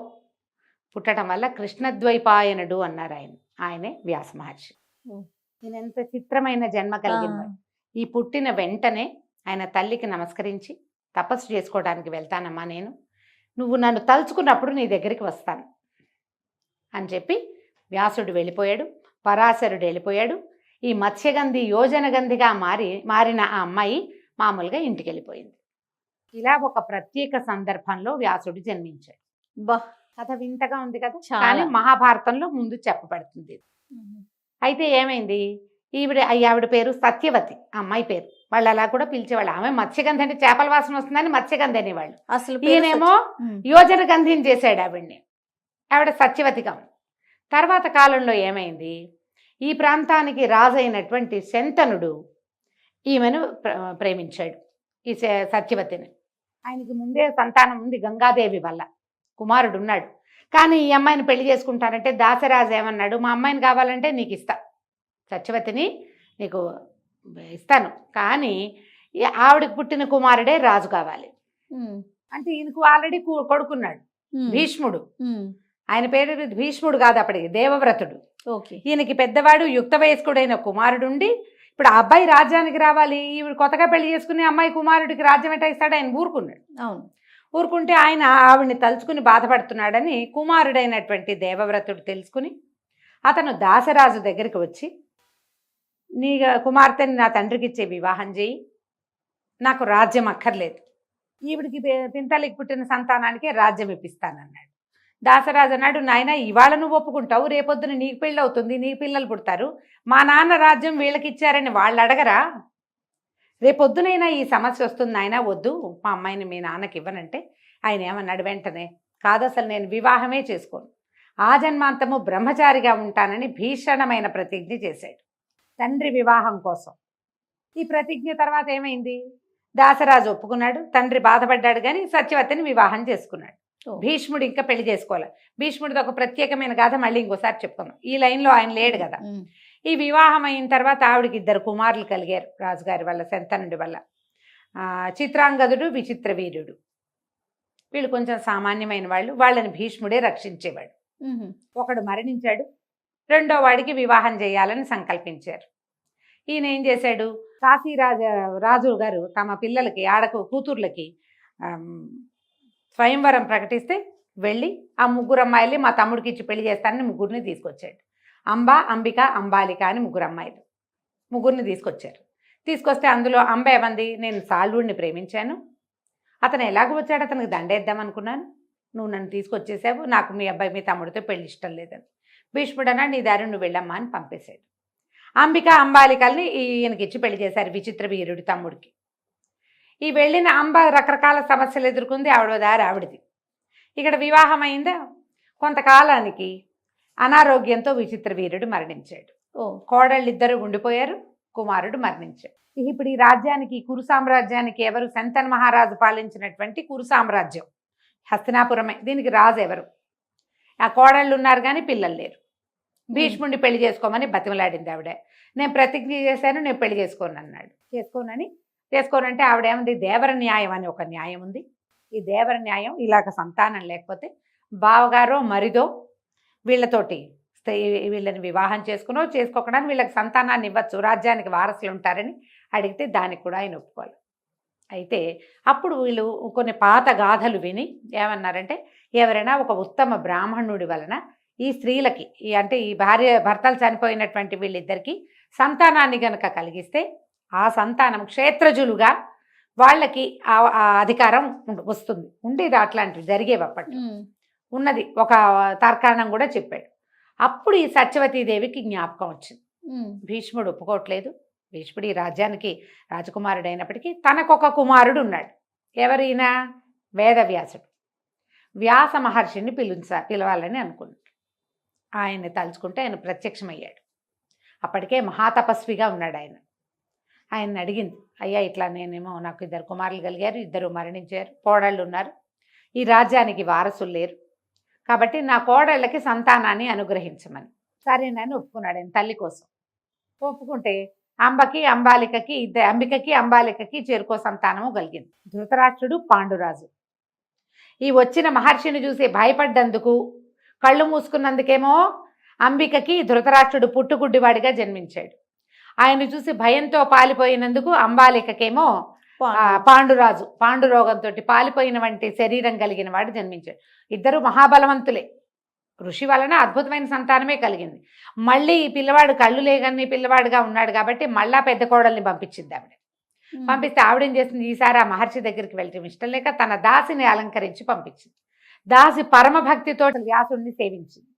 పుట్టడం వల్ల కృష్ణద్వైపాయనుడు అన్నారు ఆయనే వ్యాస మహర్షి. ఈయనెంత చిత్రమైన జన్మ కలిగిన. ఈ పుట్టిన వెంటనే ఆయన తల్లికి నమస్కరించి, తపస్సు చేసుకోవడానికి వెళ్తానమ్మా నేను, నువ్వు నన్ను తలుచుకున్నప్పుడు నీ దగ్గరికి వస్తాను అని చెప్పి వ్యాసుడు వెళ్ళిపోయాడు, పరాశరుడు వెళ్ళిపోయాడు. ఈ మత్స్యగంధి యోజనగంధిగా మారిన ఆ అమ్మాయి మామూలుగా ఇంటికి వెళ్ళిపోయింది. ఇలా ఒక ప్రత్యేక సందర్భంలో వ్యాసుడు జన్మించాడు. కథ వింతగా ఉంది కదా, కానీ మహాభారతంలో ముందు చెప్పబడుతుంది. అయితే ఏమైంది, ఆవిడ పేరు సత్యవతి, ఆ అమ్మాయి పేరు. వాళ్ళు అలా కూడా పిలిచేవాళ్ళు. ఆమె మత్స్యగంధి అంటే చేపల వాసన వస్తుందని మత్స్యగంధి అనేవాళ్ళు. అసలు ఈయనేమో యోజన గంధిని చేశాడు ఆవిడ్ని. ఆవిడ సత్యవతిగా. తర్వాత కాలంలో ఏమైంది, ఈ ప్రాంతానికి రాజైనటువంటి శంతనుడు ఈమెను ప్రేమించాడు, ఈ సత్యవతిని. ఆయనకి ముందే సంతానం ఉంది, గంగాదేవి వల్ల కుమారుడు ఉన్నాడు. కానీ ఈ అమ్మాయిని పెళ్లి చేసుకుంటానంటే దాశరాజు ఏమన్నాడు, మా అమ్మాయిని కావాలంటే నీకు ఇస్తా, సత్యవతిని నీకు ఇస్తాను, కానీ ఆవిడకి పుట్టిన కుమారుడే రాజు కావాలి అంటే. ఈయనకు ఆల్రెడీ కొడుకున్నాడు భీష్ముడు. ఆయన పేరు భీష్ముడు కాదు, అప్పటికి దేవవ్రతుడు. ఈయనకి పెద్దవాడు యుక్త వయస్కుడైన కుమారుడుండి, ఇప్పుడు ఆ అబ్బాయి రాజ్యానికి రావాలి, ఈవిడ కొత్తగా పెళ్లి చేసుకుని అమ్మాయి కుమారుడికి రాజ్యం ఎట్టా ఇస్తాడు, ఆయన ఊరుకున్నాడు. ఊరుకుంటే ఆయన ఆవిడ్ని తలుచుకుని బాధపడుతున్నాడని కుమారుడైనటువంటి దేవవ్రతుడు తెలుసుకుని అతను దాశరాజు దగ్గరికి వచ్చి, నీ కుమార్తెని నా తండ్రికి ఇచ్చే వివాహం చేయి, నాకు రాజ్యం అక్కర్లేదు, ఈవిడికి పింతలికి పుట్టిన సంతానానికి రాజ్యం ఇప్పిస్తానన్నాడు. దాసరాజు అన్నాడు, నాయన ఇవాళ నువ్వు ఒప్పుకుంటావు, రేపొద్దున నీకు పెళ్ళి అవుతుంది, నీకు పిల్లలు పుడతారు, మా నాన్న రాజ్యం వీళ్ళకి ఇచ్చారని వాళ్ళు అడగరా? రేపొద్దునైనా ఈ సమస్య వస్తుంది, ఆయన వద్దు మా అమ్మాయిని మీ నాన్నకి ఇవ్వనంటే ఆయన ఏమన్నాడు వెంటనే, కాదు అసలు నేను వివాహమే చేసుకోను, ఆ జన్మాంతము బ్రహ్మచారిగా ఉంటానని భీషణమైన ప్రతిజ్ఞ చేశాడు తండ్రి వివాహం కోసం. ఈ ప్రతిజ్ఞ తర్వాత ఏమైంది? దాసరాజు ఒప్పుకున్నాడు, తండ్రి బాధపడ్డాడు, కానీ సత్యవతిని వివాహం చేసుకున్నాడు. భీష్ముడు ఇంకా పెళ్లి చేసుకోవాలి. భీష్ముడిది ఒక ప్రత్యేకమైన గాథ మళ్ళీ ఇంకోసారి చెప్పుకుందాం, ఈ లైన్లో ఆయన లేడు కదా. ఈ వివాహం అయిన తర్వాత ఆవిడకి 2 కుమారులు కలిగారు రాజుగారి వల్ల, శంతనుడి వల్ల. చిత్రాంగదుడు, విచిత్ర వీరుడు. వీళ్ళు కొంచెం సామాన్యమైన వాళ్ళు, వాళ్ళని భీష్ముడే రక్షించేవాడు. ఒకడు మరణించాడు, 2వ వాడికి వివాహం చేయాలని సంకల్పించారు. ఈయన ఏం చేశాడు, రాజు గారు తమ పిల్లలకి కూతుర్లకి స్వయంవరం ప్రకటిస్తే వెళ్ళి ఆ 3 అమ్మాయిల్ని మా తమ్ముడికి ఇచ్చి పెళ్లి చేస్తానని 3 తీసుకొచ్చాడు. అంబ, అంబిక, అంబాలిక అని 3 అమ్మాయిలు, 3 తీసుకొచ్చారు. తీసుకొస్తే అందులో అంబ ఏమంది, నేను సాల్వుడిని ప్రేమించాను, అతను ఎలాగో వచ్చాడు, అతనికి దండేద్దాం అనుకున్నాను, నువ్వు నన్ను తీసుకొచ్చేసావు, నాకు మీ అబ్బాయి మీ తమ్ముడితో పెళ్లి ఇష్టం లేదని. భీష్ముడు అన్నాడు, నీ దారి నువ్వు వెళ్ళమ్మా అని పంపేశాడు. అంబిక, అంబాలికల్ని ఈయనకి ఇచ్చి పెళ్లి చేశారు విచిత్ర వీరుడి తమ్ముడికి. ఈ వెళ్ళిన అంబ రకరకాల సమస్యలు ఎదుర్కొంది, ఆవిడ దారి ఆవిడది. ఇక్కడ వివాహం అయిందా, కొంతకాలానికి అనారోగ్యంతో విచిత్ర వీరుడు మరణించాడు. కోడళ్ళిద్దరూ ఉండిపోయారు, కుమారుడు మరణించాడు. ఇప్పుడు ఈ రాజ్యానికి, కురు సామ్రాజ్యానికి ఎవరు? శంతన్ మహారాజు పాలించినటువంటి కురు సామ్రాజ్యం హస్తినాపురమే. దీనికి రాజు ఎవరు? ఆ కోడళ్ళు ఉన్నారు కానీ పిల్లలు లేరు. భీష్ముడిని పెళ్లి చేసుకోమని బతిమలాడింది ఆవిడ. నేను ప్రతిజ్ఞ చేశాను, నేను పెళ్లి చేసుకోను అన్నాడు. చేసుకోనంటే ఆవిడేముంది, దేవర న్యాయం అని ఒక న్యాయం ఉంది. ఈ దేవర న్యాయం ఇలాగ సంతానం లేకపోతే బావగారో మరిదో వీళ్ళతోటి వీళ్ళని వివాహం చేసుకోకుండా వీళ్ళకి సంతానాన్ని ఇవ్వచ్చు, రాజ్యానికి వారసులు ఉంటారని అడిగితే దానికి కూడా ఆయన ఒప్పుకోవాలి. అయితే అప్పుడు వీళ్ళు కొన్ని పాత గాథలు విని ఏమన్నారంటే, ఎవరైనా ఒక ఉత్తమ బ్రాహ్మణుడి వలన ఈ స్త్రీలకి అంటే ఈ భర్తలు చనిపోయినటువంటి వీళ్ళిద్దరికీ సంతానాన్ని గనక కలిగిస్తే ఆ సంతానం క్షేత్రజులుగా వాళ్ళకి ఆ అధికారం వస్తుంది. ఉండేది అట్లాంటివి జరిగేవి అప్పట్లో, ఉన్నది ఒక తర్కాణం కూడా చెప్పాడు. అప్పుడు ఈ సత్యవతీదేవికి జ్ఞాపకం వచ్చింది. భీష్ముడు ఒప్పుకోవట్లేదు, భీష్ముడు ఈ రాజ్యానికి రాజకుమారుడు అయినప్పటికీ తనకొక కుమారుడు ఉన్నాడు. ఎవరైనా వేదవ్యాసుడు. వ్యాస మహర్షిని పిలవాలని అనుకున్నాడు. ఆయన్ని తలుచుకుంటే ఆయన ప్రత్యక్షమయ్యాడు. అప్పటికే మహాతపస్విగా ఉన్నాడు ఆయన. ఆయన్ని అడిగింది, అయ్యా ఇట్లా నేనేమో నాకు 2 కుమారులు కలిగారు, 2 మరణించారు, కోడళ్ళు ఉన్నారు, ఈ రాజ్యానికి వారసులు లేరు, కాబట్టి నా కోడళ్ళకి సంతానాన్ని అనుగ్రహించమని. సరేనని ఒప్పుకున్నాడు ఆయన తల్లి కోసం. ఒప్పుకుంటే అంబికకి అంబాలికకి చేరుకో సంతానము కలిగింది. ధృతరాష్ట్రుడు, పాండురాజు. ఈ వచ్చిన మహర్షిని చూసి భయపడ్డందుకు, కళ్ళు మూసుకున్నందుకేమో అంబికకి ధృతరాష్ట్రుడు పుట్టుగుడ్డివాడిగా జన్మించాడు. ఆయన చూసి భయంతో పాలిపోయినందుకు అంబాలికకేమో పాండురాజు పాండురోగంతో పాలిపోయిన వంటి శరీరం కలిగిన వాడు జన్మించాడు. 2 మహాబలవంతులే. ఋషి వలన అద్భుతమైన సంతానమే కలిగింది. మళ్ళీ ఈ పిల్లవాడు కళ్ళు లేగని పిల్లవాడుగా ఉన్నాడు కాబట్టి మళ్ళా పెద్ద కోడల్ని పంపించింది ఆవిడ. పంపిస్తే ఆవిడేం చేసింది, ఈసారి ఆ మహర్షి దగ్గరికి వెళ్ళటం ఇష్టం లేక తన దాసిని అలంకరించి పంపించింది. దాసి పరమభక్తితో వ్యాసుడిని సేవించింది.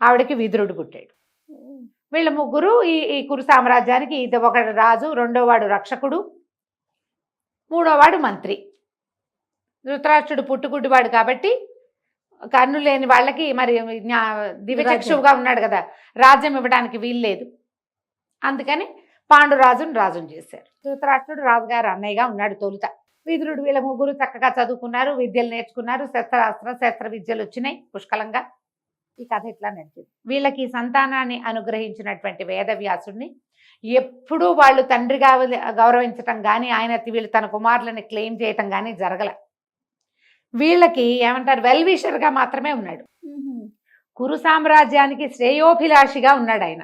ఆవిడకి విదురుడు పుట్టాడు. వీళ్ళ 3 ఈ కురు సామ్రాజ్యానికి, ఒకడు రాజు, 2వ వాడు రక్షకుడు, 3వ వాడు మంత్రి. ధృతరాష్ట్రుడు పుట్టుగుడ్డివాడు కాబట్టి కన్ను లేని వాళ్ళకి మరి దివ్యచక్షువుగా ఉన్నాడు కదా, రాజ్యం ఇవ్వడానికి వీల్లేదు. అందుకని రాజుని చేశారు. ధృతరాష్ట్రుడు రాజుగారు అన్నయ్యగా ఉన్నాడు తొలుత. విదురుడు. వీళ్ళ 3 చక్కగా చదువుకున్నారు, విద్యలు నేర్చుకున్నారు, శస్త్ర విద్యలు వచ్చినాయి పుష్కలంగా. ఈ కథ ఇట్లా నడిచింది. వీళ్ళకి సంతానాన్ని అనుగ్రహించినటువంటి వేదవ్యాసుడిని ఎప్పుడూ వాళ్ళు తండ్రిగా గౌరవించటం కానీ, వీళ్ళు తన కుమారులని క్లెయిమ్ చేయటం కానీ జరగల. వీళ్ళకి ఏమంటారు, వెల్విషర్గా మాత్రమే ఉన్నాడు. కురు సామ్రాజ్యానికి శ్రేయోభిలాషిగా ఉన్నాడు ఆయన.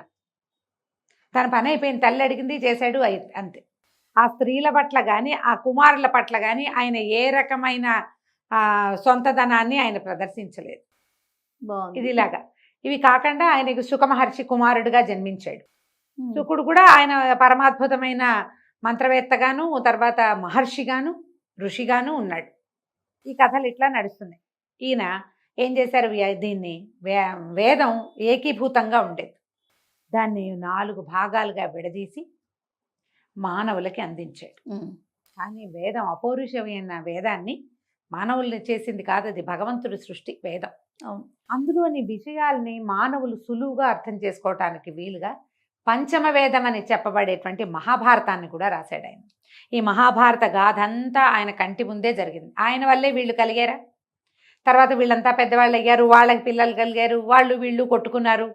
తన పని అయిపోయింది, తల్లి అడిగింది చేశాడు, అంతే. ఆ స్త్రీల పట్ల కానీ, ఆ కుమారుల పట్ల కానీ ఆయన ఏ రకమైన సొంతధనాన్ని ఆయన ప్రదర్శించలేదు. ఇది ఇలాగా. ఇవి కాకుండా ఆయనకు సుఖమహర్షి కుమారుడుగా జన్మించాడు. శుకుడు కూడా ఆయన పరమాద్భుతమైన మంత్రవేత్తగాను, తర్వాత మహర్షిగాను, ఋషిగాను ఉన్నాడు. ఈ కథలు ఇట్లా నడుస్తున్నాయి. ఈయన ఏం చేశారు, దీన్ని వేదం ఏకీభూతంగా ఉండేది, దాన్ని 4 భాగాలుగా విడదీసి మానవులకి అందించాడు. కానీ వేదం అపౌరుషమైన వేదాన్ని మానవుల్ని చేసింది కాదు, అది భగవంతుడి సృష్టి వేదం. అవును. అందులోని విషయాల్ని మానవులు సులువుగా అర్థం చేసుకోవటానికి వీలుగా పంచమ వేదం అని చెప్పబడేటువంటి మహాభారతాన్ని కూడా రాశాడు ఆయన. ఈ మహాభారత గాథ అంతా ఆయన కంటి ముందే జరిగింది. ఆయన వల్లే వీళ్ళు కలిగారా, తర్వాత వీళ్ళంతా పెద్దవాళ్ళు అయ్యారు, వాళ్ళకి పిల్లలు కలిగారు, వాళ్ళు వీళ్ళు కొట్టుకున్నారు,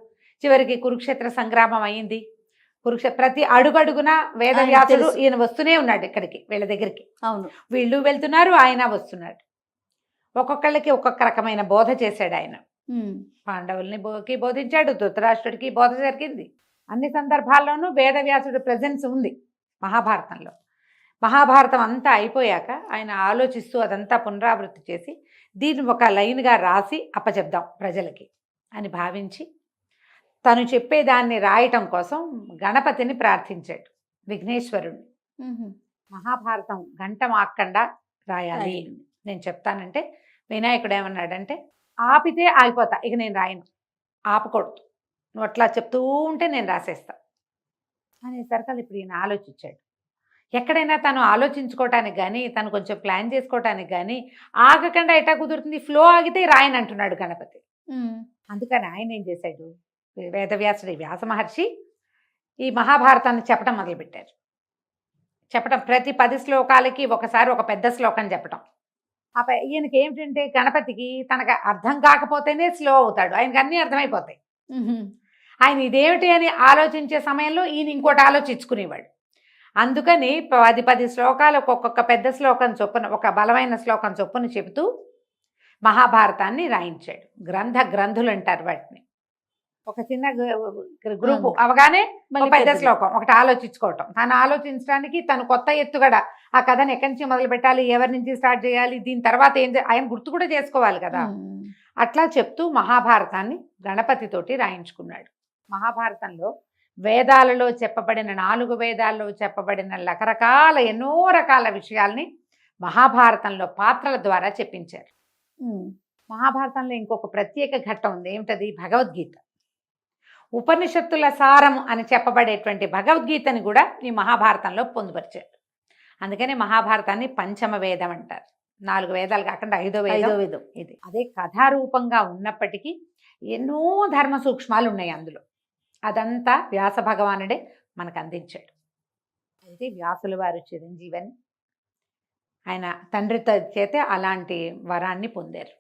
చివరికి కురుక్షేత్ర సంగ్రామం అయింది. ప్రతి అడుగడుగున వేదవ్యాసుడు ఈయన వస్తూనే ఉన్నాడు ఇక్కడికి, వీళ్ళ దగ్గరికి. అవును. వీళ్ళు వెళ్తున్నారు, ఆయన వస్తున్నాడు. ఒక్కొక్కళ్ళకి ఒక్కొక్క రకమైన బోధ చేశాడు ఆయన. పాండవుల్ని బోధించాడు, ధృతరాష్ట్రుడికి బోధ జరిగింది. అన్ని సందర్భాల్లోనూ వేదవ్యాసుడి ప్రెజెన్స్ ఉంది మహాభారతంలో. మహాభారతం అంతా అయిపోయాక ఆయన ఆలోచిస్తూ అదంతా పునరావృత్తి చేసి దీన్ని ఒక లైన్గా రాసి అప్పచెప్దాం ప్రజలకి అని భావించి తను చెప్పేదాన్ని రాయటం కోసం గణపతిని ప్రార్థించాడు, విఘ్నేశ్వరుణ్ణి. మహాభారతం గంట మాక్కండా రాయాలి నేను చెప్తానంటే వినాయకుడు ఏమన్నాడంటే, ఆపితే ఆగిపోతా, ఇక నేను రాయను, ఆపకూడదు, నువ్వు అట్లా చెప్తూ ఉంటే నేను రాసేస్తా అనేసరికి ఇప్పుడు ఈయన ఆలోచించాడు. ఎక్కడైనా తను ఆలోచించుకోవటానికి కానీ తను కొంచెం ప్లాన్ చేసుకోవటానికి కానీ ఆగకుండా ఎటా కుదురుతుంది, ఫ్లో ఆగితే రాయని అంటున్నాడు గణపతి. అందుకని ఆయన ఏం చేశాడు, వేదవ్యాసుడి వ్యాస మహర్షి ఈ మహాభారతాన్ని చెప్పడం మొదలుపెట్టారు. చెప్పటం ప్రతి 10 శ్లోకాలకి ఒకసారి ఒక పెద్ద శ్లోకం చెప్పటం. ఈయనకి ఏమిటంటే గణపతికి తనకు అర్థం కాకపోతేనే స్లో అవుతాడు, ఆయనకి అన్నీ అర్థమైపోతాయి. ఆయన ఇదేమిటి అని ఆలోచించే సమయంలో ఈయన ఇంకోటి ఆలోచించుకునేవాడు. అందుకని 10 శ్లోకాలకు ఒక్కొక్క పెద్ద శ్లోకం చొప్పున, ఒక బలమైన శ్లోకం చొప్పున చెబుతూ మహాభారతాన్ని రాయించాడు. గ్రంథులు అంటారు వాటిని. ఒక చిన్న గ్రూపు అవగానే ఒక పెద్ద శ్లోకం ఒకటి ఆలోచించుకోవటం, తను ఆలోచించడానికి తను కొత్త ఎత్తుగడ ఆ కథను ఎక్కడి నుంచి మొదలు పెట్టాలి, ఎవరి నుంచి స్టార్ట్ చేయాలి, దీని తర్వాత ఆయన గుర్తు కూడా చేసుకోవాలి కదా. అట్లా చెప్తూ మహాభారతాన్ని గణపతితోటి రాయించుకున్నాడు. మహాభారతంలో వేదాలలో చెప్పబడిన 4 వేదాల్లో చెప్పబడిన రకరకాల ఎన్నో రకాల విషయాల్ని మహాభారతంలో పాత్రల ద్వారా చెప్పించారు. మహాభారతంలో ఇంకొక ప్రత్యేక ఘట్టం ఉంది, ఏమిటది, భగవద్గీత. ఉపనిషత్తుల సారం అని చెప్పబడేటువంటి భగవద్గీతని కూడా ఈ మహాభారతంలో పొందుపరిచారు. అందుకని మహాభారతాన్ని పంచమ వేదం అంటారు. 4 వేదాలు కాకుండా 5వ వేదం ఇది. అదే కథారూపంగా ఉన్నప్పటికీ ఎన్నో ధర్మ సూక్ష్మాలు ఉన్నాయి అందులో. అదంతా వ్యాస భగవానుడే మనకు అందించాడు. అయితే వ్యాసుల వారు చిరంజీవని, ఆయన తండ్రి చేతే అలాంటి వరాన్ని పొందారు.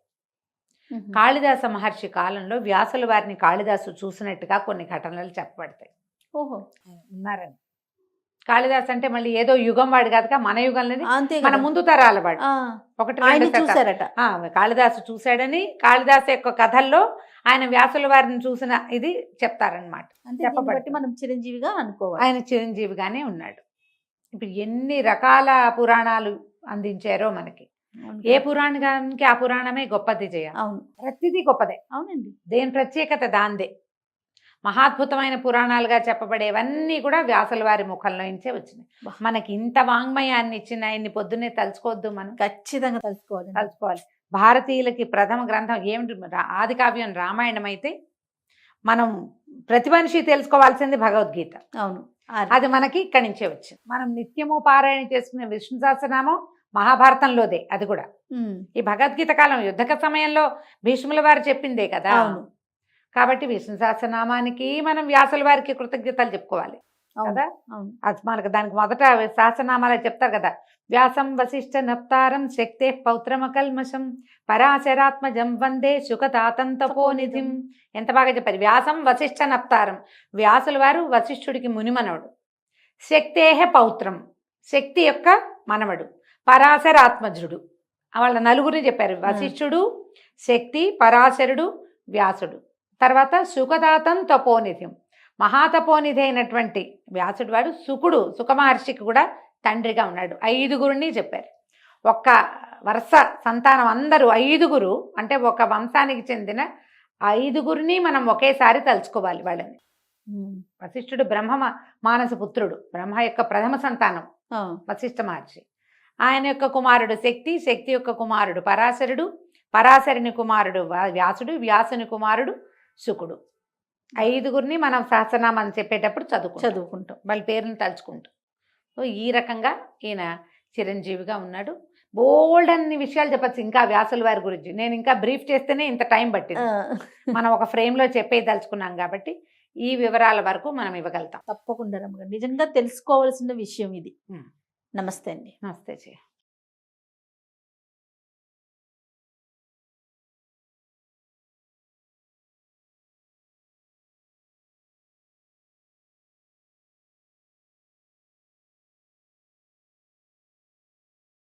కాళిదాస మహర్షి కాలంలో వ్యాసుల వారిని కాళిదాసు చూసినట్టుగా కొన్ని ఘటనలు చెప్పబడతాయి. ఓహో, ఉన్నారని. కాళిదాస్ అంటే మళ్ళీ ఏదో యుగం వాడు కాదుగా, మన యుగంలోని మన ముందు తరాల వాడు. చూసారట కాళిదాసు చూశాడని కాళిదాసు యొక్క కథల్లో ఆయన వ్యాసుల వారిని చూసిన ఇది చెప్తారనమాట. చెప్పబట్టి మనం చిరంజీవిగా అనుకోవాలి. ఆయన చిరంజీవిగానే ఉన్నాడు. ఇప్పుడు ఎన్ని రకాల పురాణాలు అందించారో మనకి. ఏ పురాణానికి ఆ పురాణమే గొప్పది చేయాలి. అవును, ప్రతిదీ గొప్పదే. అవునండి, దేని ప్రత్యేకత దాందే. మహాద్భుతమైన పురాణాలుగా చెప్పబడేవన్నీ కూడా వ్యాసుల వారి ముఖంలో నుంచే వచ్చినాయి. మనకి ఇంత వాంగ్మయాన్ని ఇచ్చిన ఆయన్ని పొద్దున్నే తలుచుకోవద్దు, మనం ఖచ్చితంగా తలుచుకోవాలి. భారతీయులకి ప్రథమ గ్రంథం ఏమిటి, ఆది కావ్యం రామాయణం అయితే మనం ప్రతి మనిషి తెలుసుకోవాల్సింది భగవద్గీత. అవును, అది మనకి ఇక్కడి నుంచే వచ్చింది. మనం నిత్యము పారాయణ చేసుకునే విష్ణు సహస్రనామం మహాభారతంలోదే. అది కూడా ఈ భగవద్గీత కాలం యుద్ధక సమయంలో భీష్ముల వారు చెప్పిందే కదా. కాబట్టి విష్ణు సహస్రనామానికి మనం వ్యాసుల వారికి కృతజ్ఞతలు చెప్పుకోవాలి కదా. అది మనకు దానికి మొదట సహస్రనామాలు చెప్తారు కదా, వ్యాసం వశిష్ఠ నప్తారం శక్తే పౌత్రమకల్మషం పరాశరాత్మజం వందే శుకతాతం తపోనిధిం. ఎంత బాగా చెప్పారు. వ్యాసం వశిష్ఠ నప్తారం, వ్యాసుల వారు వశిష్ఠుడికి మునిమనవుడు. శక్తేహ పౌత్రం, శక్తి యొక్క మనవడు. పరాశరాత్మజుడు, వాళ్ళ నలుగురిని చెప్పారు. వశిష్ఠుడు, శక్తి, పరాశరుడు, వ్యాసుడు. తర్వాత సుఖదాతం తపోనిధిం, మహాతపోనిధి అయినటువంటి వ్యాసుడు వాడు సుఖ మహర్షికి కూడా తండ్రిగా ఉన్నాడు. 5గురిని చెప్పారు. ఒక్క వరుస సంతానం అందరూ 5గురు అంటే ఒక వంశానికి చెందిన 5గురిని మనం ఒకేసారి తలుచుకోవాలి వాళ్ళని. వశిష్ఠుడు బ్రహ్మ మానస పుత్రుడు, బ్రహ్మ యొక్క ప్రథమ సంతానం వశిష్ఠ మహర్షి. ఆయన యొక్క కుమారుడు శక్తి, శక్తి యొక్క కుమారుడు పరాశరుడు, పరాశరుని కుమారుడు వ్యాసుడు, వ్యాసుని కుమారుడు శుకుడు. 5గురిని మనం సహస్రనామాన్ని చెప్పేటప్పుడు చదువుకుంటాం, వాళ్ళ పేరుని తలుచుకుంటాం. సో ఈ రకంగా ఈయన చిరంజీవిగా ఉన్నాడు. బోల్డ్ అన్ని విషయాలు చెప్పచ్చు ఇంకా వ్యాసుల వారి గురించి. నేను ఇంకా బ్రీఫ్ చేస్తేనే ఇంత టైం పట్టింది. మనం ఒక ఫ్రేమ్లో చెప్పేదలుచుకున్నాం కాబట్టి ఈ వివరాల వరకు మనం ఇవ్వగలుగుతాం. తప్పకుండా రమ్మగారు, నిజంగా తెలుసుకోవాల్సిన విషయం ఇది. నమస్తే అండి. నమస్తే.